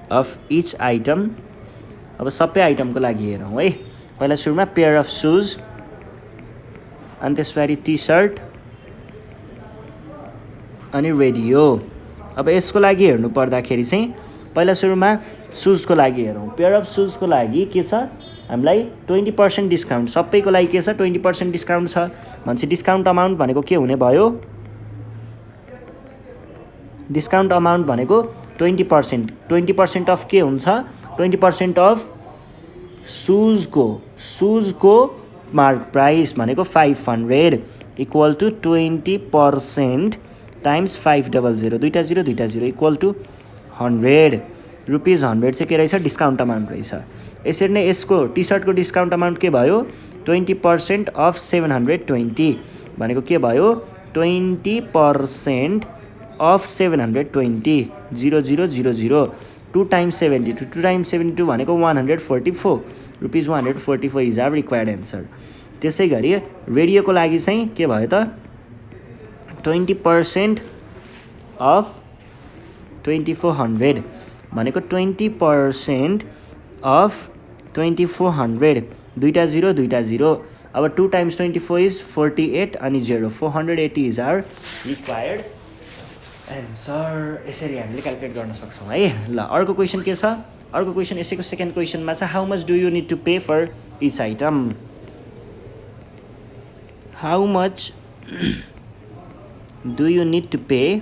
Speaker 1: of each item। अब सबै आइटमको लागि हेरौँ है। पहिला सुरुमा पेयर अफ सुज, अनि त्यसपछि टी सर्ट, अनि रेडियो। अब यसको लागि हेर्नु पर्दाखेरि चाहिँ पहिला सुरुमा सुजको लागि हेरौँ। पेयर अफ सुजको लागि के छ, हामीलाई 20% डिस्काउन्ट, सबैको लागि के छ 20% डिस्काउन्ट छ भनेपछि डिस्काउन्ट अमाउन्ट भनेको के हुने भयो, डिस्काउन्ट अमाउन्ट भनेको 20%। 20% अफ के हुन्छ, 20% अफ सुजको मार्क प्राइस भनेको 500 इक्वल टु 20% टाइम्स 500, दुईटा जिरो इक्वल टु 100 रुपिज। 100 चाहिँ के रहेछ, डिस्काउन्ट अमाउन्ट रहेछ। यसरी नै यसको टी सर्टको डिस्काउन्ट अमाउन्ट के भयो, 20% अफ 720 भनेको के भयो, 20% अफ 720 0000 2 टाइम्स 72, 2 टाइम्स 72 भनेको 144 rupees. 144 is our required answer. त्यसै गरी रेडियोको लागि चाहिँ के भयो त, 20% अफ 2400 भनेको 20% अफ 2400, दुईटा जिरो। अब 2 टाइम्स 24 इज 48 अनि 0 480 इज आवर रिक्वायर्ड एन्सर। यसरी हामीले क्याल्कुलेट गर्न सक्छौँ है। ल अर्को क्वेसन के छ, अर्को क्वेसन यसैको सेकेन्ड क्वेसनमा छ how much do you need to pay for each item. How much do you need to pay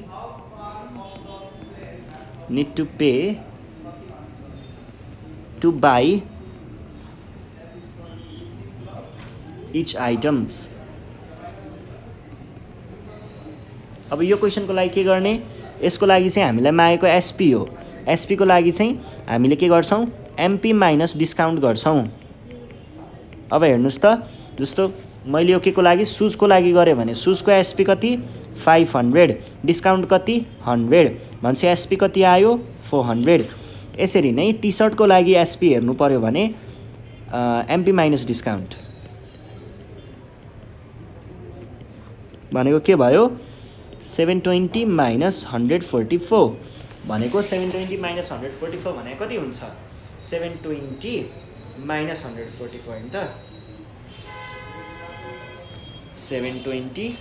Speaker 1: to buy each items. अब यो क्वेसनको लागि के गर्ने, यसको लागि चाहिँ हामीलाई मागेको एसपी हो। एसपीको लागि चाहिँ हामीले के गर्छौँ, एमपी माइनस डिस्काउन्ट गर्छौँ। अब हेर्नुहोस् त, जस्तो मैले यो के को लागि सुजको लागि गरेँ भने सुजको एसपी कति 500, डिस्काउन्ट कति 100, भनेपछि एसपी कति आयो 400। यसरी नै टी सर्टको लागि एसपी हेर्नु पर्यो भने एमपी माइनस डिस्काउन्ट भनेको के भयो 720 माइनस 144 भनेको 720 माइनस 144 भनेको कति हुन्छ 720 माइनस 144 हैन त 720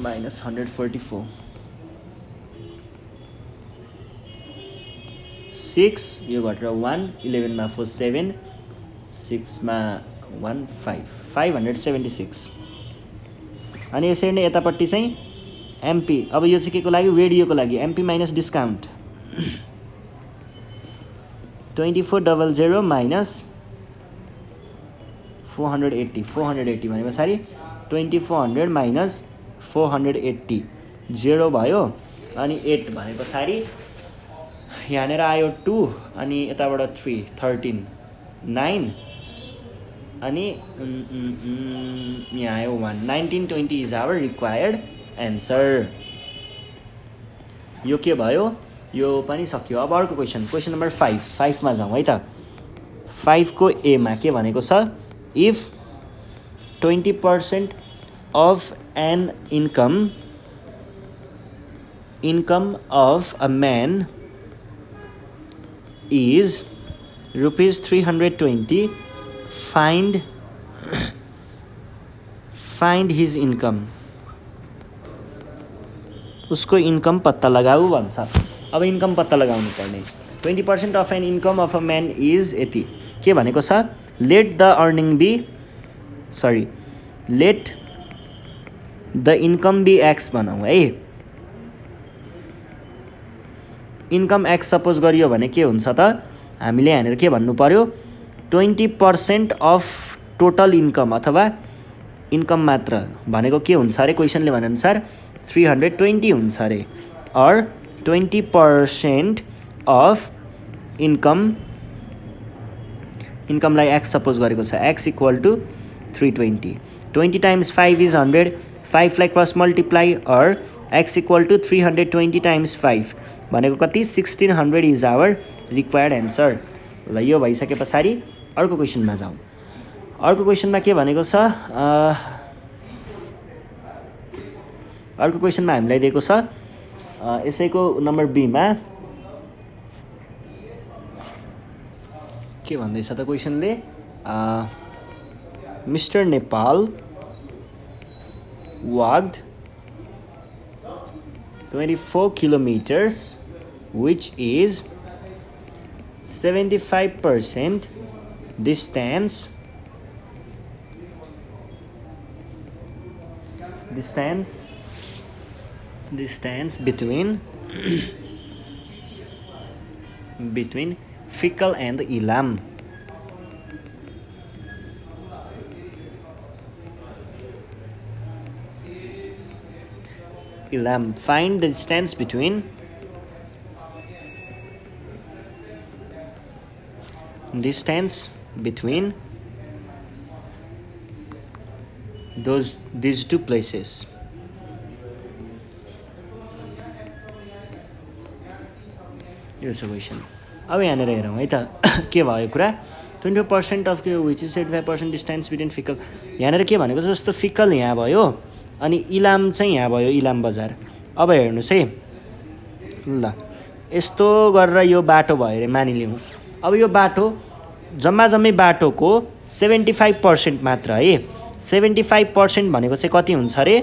Speaker 1: माइनस 144 6 यो घटेर 1 11 मा 4 7 6 मा 1 5 576 अनि यसरी नै यतापट्टि चाहिँ एमपी अब यो चाहिँ के को लागि रेडियोको लागि एमपी माइनस डिस्काउन्ट 2400 माइनस 480 480 भने पछाडि 2400 माइनस 480 0 भयो अनि 8 भने पछाडि यहाँनिर आयो 2 अनि यताबाट 3 13 9 अनि यहाँ आयो 1 1920 इज आवर रिक्वायर्ड एन्सर। यो के भयो यो पनि सक्यो। अब अर्को क्वेसन नम्बर 5 मा जाउँ है त। 5 को ए मा के भनेको छ if 20% of an income of a man is ₹320 find his income उसको इन्कम पत्ता लगाऊ भन्छ। अब इन्कम पत्ता लगाउनु पर्ने 20% of an income of a man is यति के भनेको छ let the income be x भनौँ है। इन्कम एक्स सपोज गरियो भने के हुन्छ त हामीले यहाँनिर के भन्नु पर्यो 20% अफ टोटल इन्कम अथवा इन्कम मात्र भनेको के हुन्छ अरे क्वेसनले भनेअनुसार 320 हुन्छ अरे और 20% अफ इन्कमलाई एक्स सपोज गरेको छ x equal to 320 20 times 5 is 100 5 लाई क्रस मल्टिप्लाई और एक्स इक्वल टु 320 टाइम्स 5 भनेको कति 1600 इज आवर रिक्वायर्ड एन्सर। ल यो भइसके पछाडि अर्को क्वेसनमा जाउँ। अर्को क्वेसनमा के भनेको छ अर्को क्वेसनमा हामीलाई दिएको छ यसैको नम्बर बी मा के भन्दैछ त क्वेसनले mister Nepal walked 24 kilometers which is 75% distance between Fikal and Ilam. Find the distance between these two places. यो क्वेसन अब यहाँनिर हेरौँ है त के भयो कुरा 20% अफ के which is 75% distance between Fikkal यहाँनिर के भनेको छ जस्तो फिकल यहाँ भयो अनि इलाम चाहिँ यहाँ भयो इलाम बजार। अब हेर्नुहोस् है ल यस्तो गरेर यो बाटो भयो अरे मानिलिउँ। अब यो बाटो जम्मै बाटोको 75% मात्र है 75% भनेको चाहिँ कति हुन्छ अरे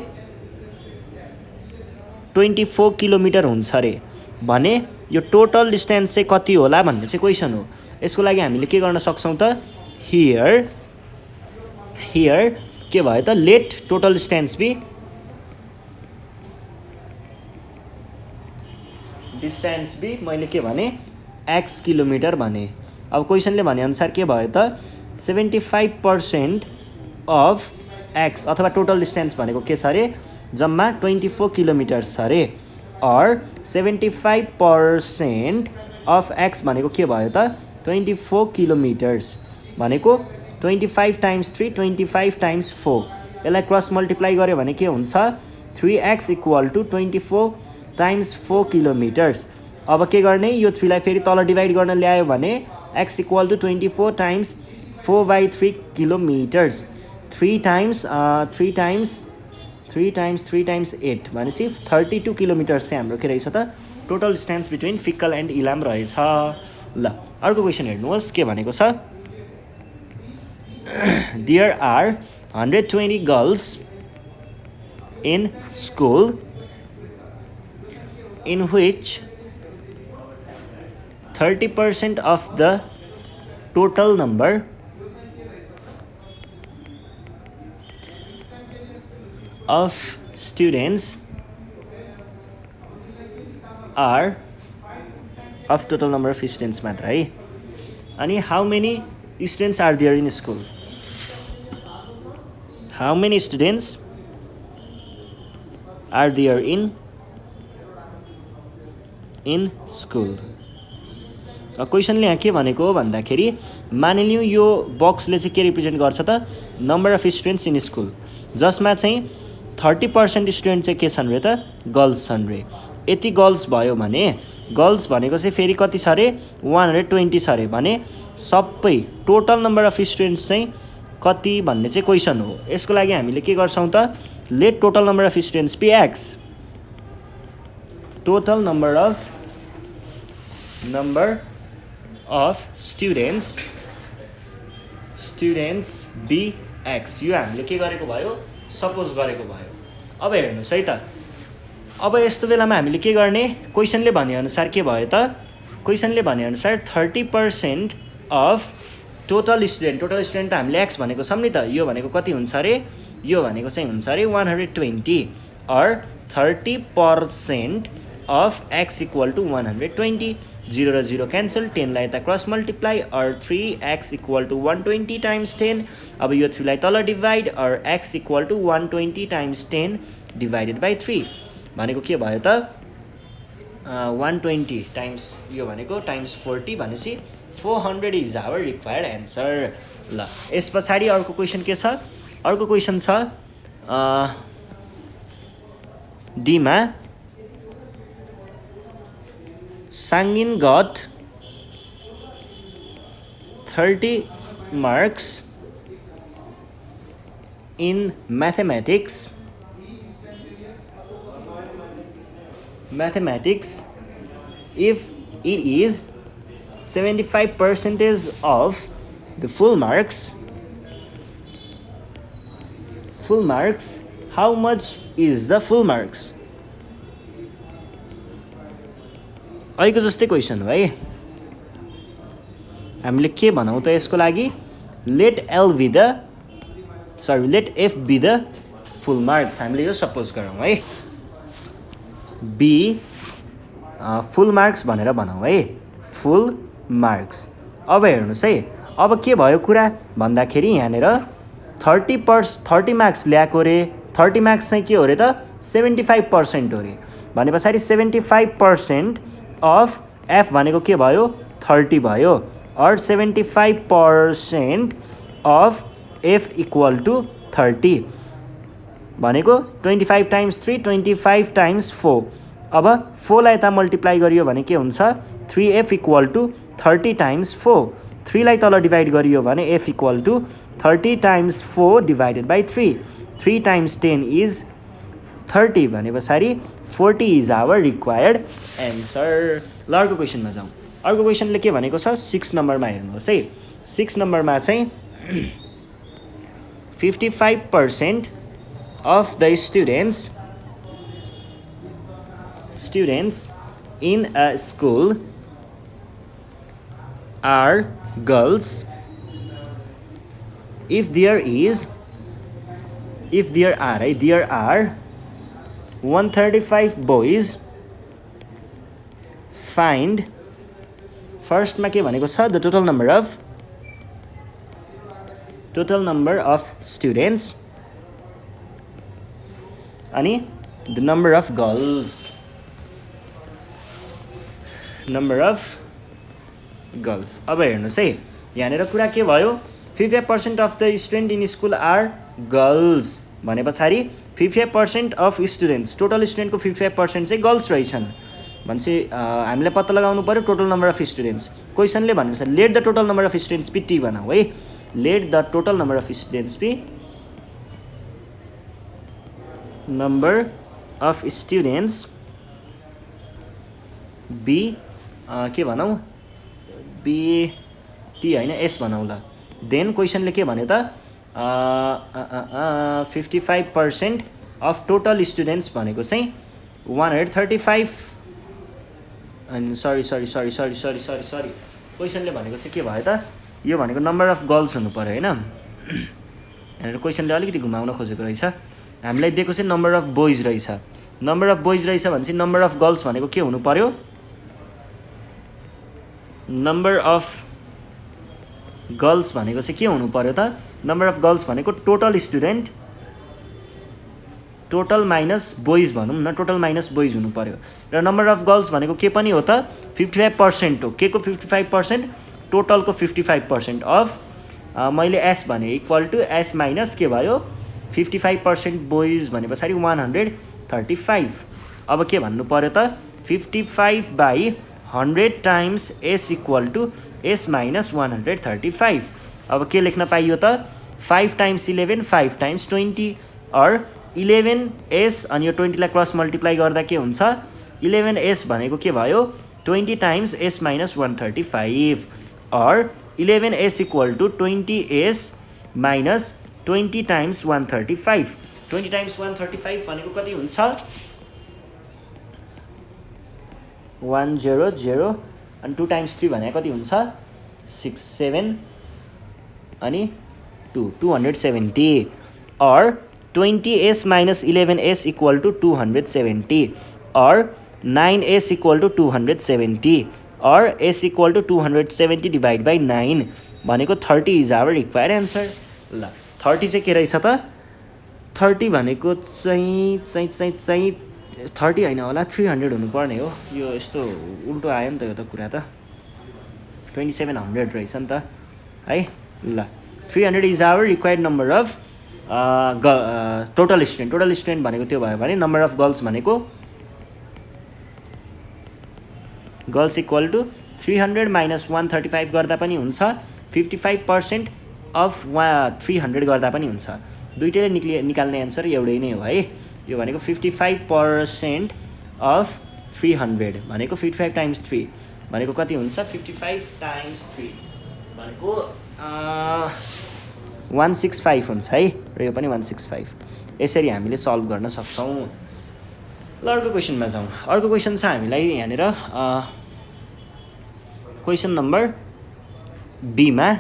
Speaker 1: 24 किलोमिटर हुन्छ अरे भने यो टोटल डिस्टेन्स चाहिँ कति होला भन्ने चाहिँ क्वेसन हो। यसको लागि हामीले के गर्न सक्छौँ त हियर के भयो त लेट टोटल डिस्टेन्स बी मैले के भने एक्स किलोमिटर भने। अब क्वेसनले भनेअनुसार के भयो त 75% अफ एक्स अथवा टोटल डिस्टेन्स भनेको के छ अरे जम्मा 24 किलोमिटर्स छ अरे और 75% अफ एक्स भनेको के भयो त 24 किलोमिटर्स भनेको 25 टाइम्स 3 25 टाइम्स 4 यसलाई क्रस मल्टिप्लाई गर्यो भने के हुन्छ 3x equal to 24 times 4 kilometres. अब के गर्ने यो 3 लाई फेरि तल डिभाइड गर्न ल्यायो भने x equal to 24 times 4/3 kilometres 3 times 8 भनेपछि 32 किलोमिटर्स चाहिँ हाम्रो के रहेछ त total distance between Fikkal and Ilam रहेछ। ल अर्को क्वेसन हेर्नुहोस् के भनेको छ there are 120 girls in school in which 30% of the total number of students are of total number of students मात्र है अनि how many students are there in school how many students are there in school क्वेसनले यहाँ के भनेको हो भन्दाखेरि मानिलिउँ यो बक्सले चाहिँ के रिप्रेजेन्ट गर्छ त number of students in school जसमा चाहिँ 30% स्टुडेन्ट चाहिँ के छन् रे त गर्ल्स छन् रे। यति गर्ल्स भयो भने गर्ल्स भनेको चाहिँ फेरि कति छ अरे 120 छ अरे भने सबै टोटल नम्बर अफ स्टुडेन्ट्स चाहिँ कति भन्ने चाहिँ क्वेसन हो। यसको लागि हामीले के गर्छौँ त let total number of students be x total number of students be x यो हामीले के गरेको भयो सपोज गरेको भयो। अब हेर्नुहोस् है त अब यस्तो बेलामा हामीले के गर्ने क्वेसनले भनेअनुसार के भयो त क्वेसनले भनेअनुसार 30% अफ टोटल स्टुडेन्ट त हामीले x भनेको छौँ नि त यो भनेको कति हुन्छ अरे यो भनेको चाहिँ हुन्छ अरे 120 or 30% of x equal to 120 0 र 0 क्यान्सल 10 लाई त क्रस मल्टिप्लाई और 3x equal to 120 times 10 अब यो 3 लाई तल डिभाइड और x equal to 120 times 10 divided by 3 भनेको के भयो त 120 टाइम्स यो भनेको टाइम्स 40 भनेपछि 400 इज आवर रिक्वायर्ड एन्सर। ल यस पछाडि अर्को क्वेसन के छ अर्को क्वेसन छ डी मा Sangin got 30 marks in mathematics if it is 75% of the full marks how much is the full marks अहिलेको जस्तै क्वेसन हो है हामीले के भनौँ त यसको लागि let F be the full marks हामीले यो सपोज गरौँ है बी फुल मार्क्स भनेर भनौँ है फुल मार्क्स। अब हेर्नुहोस् है अब के भयो कुरा भन्दाखेरि यहाँनिर 30 मार्क्स ल्याएको रे 30 मार्क्स चाहिँ के हो रे त 75% हो रे भने पछाडि 75% अफ एफ भनेको के भयो 30 भयो और 75% अफ एफ इक्वल टु 30 भनेको 25 टाइम्स 3 25 टाइम्स 4 अब 4 लाई त मल्टिप्लाई गरियो भने के हुन्छ 3f इक्वल टु 30 टाइम्स 4 3 लाई तल डिभाइड गरियो भने f equal to 30 times 4 divided by 3 times 10 is 30 भने पछाडि 40 इज आवर रिक्वायर्ड एन्सर। ल अर्को क्वेसनमा जाउँ अर्को क्वेसनले के भनेको छ 6 नम्बरमा हेर्नुहोस् है 6 नम्बरमा चाहिँ 55% of the students in a school are girls if there are 135 boys find first मा के भनेको छ the total number of students अनि the number of girls girls. अब हेर्नुहोस् है, यहाँनिर कुरा के भयो, 55% of the student in school are girls भने पछाडि 55% अफ स्टुडेन्ट्स, टोटल स्टुडेन्टको 55% चाहिँ गर्ल्स रहेछन् भनेपछि हामीलाई पत्ता लगाउनु पऱ्यो टोटल नम्बर अफ स्टुडेन्ट्स। क्वेसनले भनेको छ let the total number of students be T बनाऊ है, let the total number of students be number of students be के भनौँ बीटी होइन एस भनौँ ल। देन क्वेसनले के भन्यो त 55% अफ टोटल स्टुडेन्ट्स भनेको चाहिँ 135 अनि सरी क्वेसनले भनेको चाहिँ के भयो त, यो भनेको नम्बर अफ गर्ल्स हुनु पऱ्यो होइन। यहाँनिर क्वेसनले अलिकति घुमाउन खोजेको रहेछ, हामीलाई दिएको चाहिँ नम्बर अफ बोइज रहेछ, नम्बर अफ बोइज रहेछ भनेपछि नम्बर अफ गर्ल्स भनेको के हुनु पऱ्यो, नम्बर अफ गर्ल्स भनेको चाहिँ के हुनु पऱ्यो त, नम्बर अफ गर्ल्स भनेको total student, total minus boys भनौँ न, टोटल माइनस बोइज हुनु पऱ्यो। र नम्बर अफ गर्ल्स भनेको के पनि हो त 55% हो, के को 55%, टोटलको 55% अफ मैले एस भने इक्वल टु एस माइनस के भयो 55% बोइज भने पछाडि 135। अब के भन्नु पऱ्यो त 55/100 times S equal to S minus 135। अब के लेख्न पाइयो त 5 टाइम्स 11 5 टाइम्स 20 अर 11s अनि यो 20 लाई क्रस मल्टिप्लाई गर्दा के हुन्छ 11s भनेको के भयो 20 times s minus 135 or 11s equal to 20s minus 20 times 135। 20 times 135 भनेको कति हुन्छ 100 अनि 2 टाइम्स 3 भनेको कति हुन्छ 6 7 अनि 270 or 20s minus 11s equal to 270 or 9s equal to 270 or s equal to 270 divided by 9 भनेको 30 is our required answer। ल 30 चाहिँ के रहेछ त 30 भनेको चाहिँ 30 हैन होला 300 हुनुपर्ने हो, यो यस्तो उल्टो आयो नि त, यो त कुरा त 2700 रहेछ नि त है। ल 300 is our required number of total student भनेको त्यो भयो भने नम्बर अफ गर्ल्स भनेको गर्ल्स इक्वल टु 300 माइनस 135 गर्दा पनि हुन्छ 55% अफ 300 गर्दा पनि हुन्छ, दुइटैले निकाल्ने एन्सर एउटै नै हो है। यो भनेको 55% अफ 300 भनेको 55 टाइम्स 3 भनेको कति हुन्छ 55 टाइम्स 3 भनेको 165 हुन्छ है, र यो पनि 165। यसरी हामीले सल्भ गर्न सक्छौँ। ल अर्को क्वेसनमा जाउँ। अर्को क्वेसन छ हामीलाई यहाँनिर क्वेसन नम्बर बी मा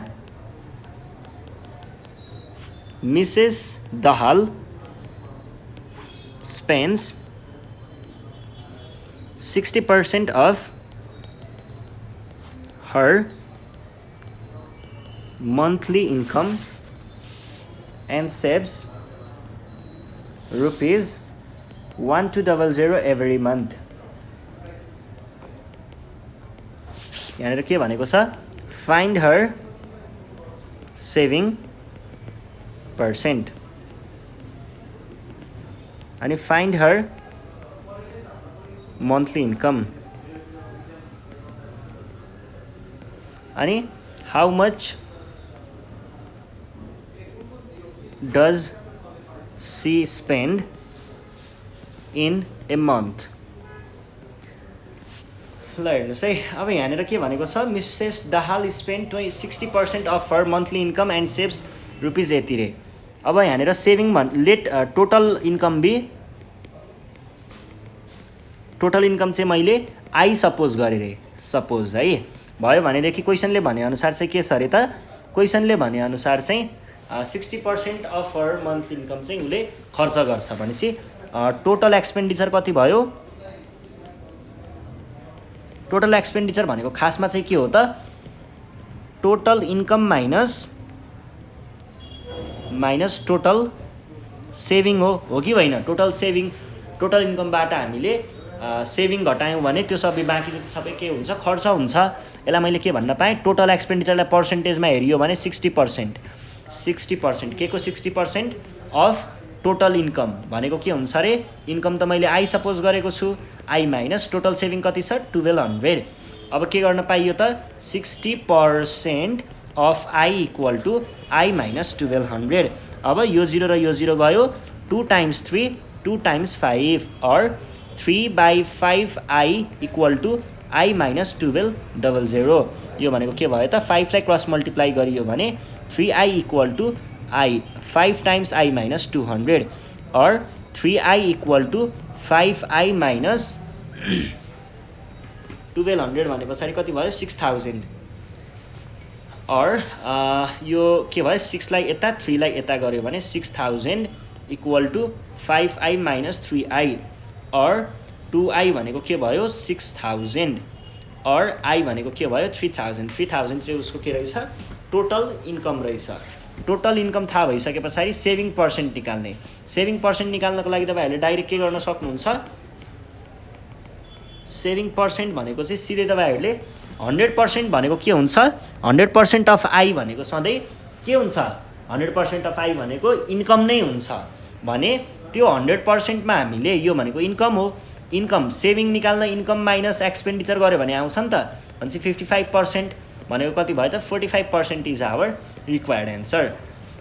Speaker 1: Mrs Dahal spends 60% of her monthly income and saves rupees 1200 every month। यहाँनिर के भनेको छ find her saving percent अनि find her monthly income अनि how much does she spend in a month। ल हेर्नुहोस् है, अब यहाँनिर के भनेको छ Mrs Dahal spend 60% of her monthly income and saves rupees यति रे। अब यहाँनिर saving let total income be, total income चाहिँ मैले आई सपोज गरेँ रे, सपोज है भयो भनेदेखि क्वेसनले भनेअनुसार चाहिँ के छ अरे त, क्वेसनले भनेअनुसार चाहिँ 60% अफ हर मन्थली इन्कम चाहिँ उसले खर्च गर्छ भनेपछि टोटल एक्सपेन्डिचर कति भयो, टोटल एक्सपेन्डिचर भनेको खासमा चाहिँ के हो त total income minus total saving हो कि होइन। टोटल सेभिङ टोटल इन्कमबाट हामीले सेभिङ घटायौँ भने त्यो सबै बाँकी जति सबै के हुन्छ खर्च हुन्छ। यसलाई मैले के भन्न पाएँ, टोटल एक्सपेन्डिचरलाई पर्सेन्टेजमा हेरियो भने 60%। 60% के को 60% अफ टोटल इन्कम भनेको के हुन्छ अरे, इन्कम त मैले आई सपोज गरेको छु, आई माइनस टोटल सेभिङ कति छ 1200। अब के गर्न पाइयो त 60% of I equal to I minus 1200। अब यो 0 र यो 0 गयो, 2 × 3 2 × 5 और 3/5 I equal to I minus 1200। यो भनेको के भयो त 5 लाई क्रस मल्टिप्लाई गरियो भने 3i equal to I 5 × I minus 200 और 3i equal to 5i minus 1200 भने पछाडि कति भयो 6000। और यो के भयो 6 लाई यता 3 लाई यता गऱ्यो भने 6000 equal to 5i minus 3i और 2i भनेको के भयो 6000 और i भनेको के भयो 3000। 3000 चाहिँ उसको के रहेछ टोटल इन्कम रहेछ। टोटल इन्कम थाहा भइसके पछाडि सेभिङ पर्सेन्ट निकाल्ने। सेभिङ पर्सेन्ट निकाल्नको लागि तपाईँहरूले डाइरेक्ट के गर्न सक्नुहुन्छ, सेभिङ पर्सेन्ट भनेको चाहिँ सिधै तपाईँहरूले 100% भनेको के हुन्छ, 100% अफ आई भनेको सधैँ के हुन्छ, 100% अफ आई भनेको इन्कम नै हुन्छ भने त्यो 100% मा हामीले यो भनेको इन्कम हो, इन्कम सेभिङ निकाल्न इन्कम माइनस एक्सपेन्डिचर गऱ्यो भने आउँछ नि त। भनेपछि 55% भनेको कति भयो त 45% इज आवर रिक्वायर्ड एन्सर।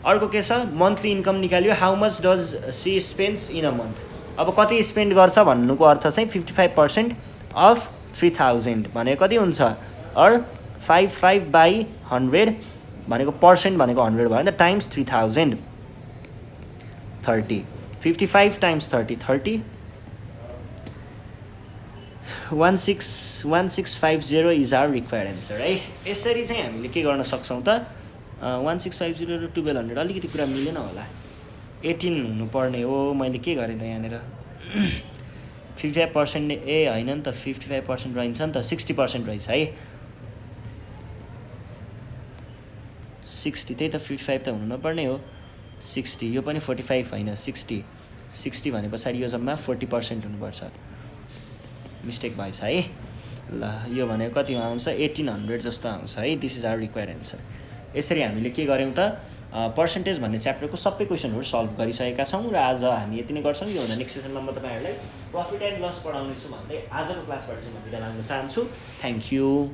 Speaker 1: अर्को के छ, मन्थली इन्कम निकाल्यो, how much does C spends in a month. अब कति स्पेन्ड गर्छ भन्नुको अर्थ चाहिँ 55% अफ 3000 भनेको कति हुन्छ, और 55/100 भनेको पर्सेन्ट भनेको 100 भयो नि त, times 3000 30 55 × 30 30 1650 is our required answer है। यसरी चाहिँ हामीले के गर्न सक्छौँ त 1650 र 1200 अलिकति कुरा मिलेन होला, 18 हुनुपर्ने हो, मैले के गरेँ त यहाँनिर 55% ए होइन नि त 55% रहन्छ नि त 60% रहेछ है 60 त्यही त 55 त हुनु नपर्ने हो 60, यो पनि 45 होइन 60 भने पछाडि यो जम्मा 40% हुनुपर्छ, मिस्टेक भएछ है। ल यो भनेको कति आउँछ 1800 जस्तो आउँछ है। This is our required answer. यसरी हामीले के गऱ्यौँ त पर्सेन्टेज भन्ने च्याप्टरको सबै क्वेसनहरू सल्भ गरिसकेका छौँ र आज हामी यति नै गर्छौँ। योभन्दा नेक्स्ट सेसनमा म तपाईँहरूलाई प्रफिट एन्ड लस पढाउनेछु भन्दै आजको क्लासबाट चाहिँ म बिदा माग्न चाहन्छु। Thank you.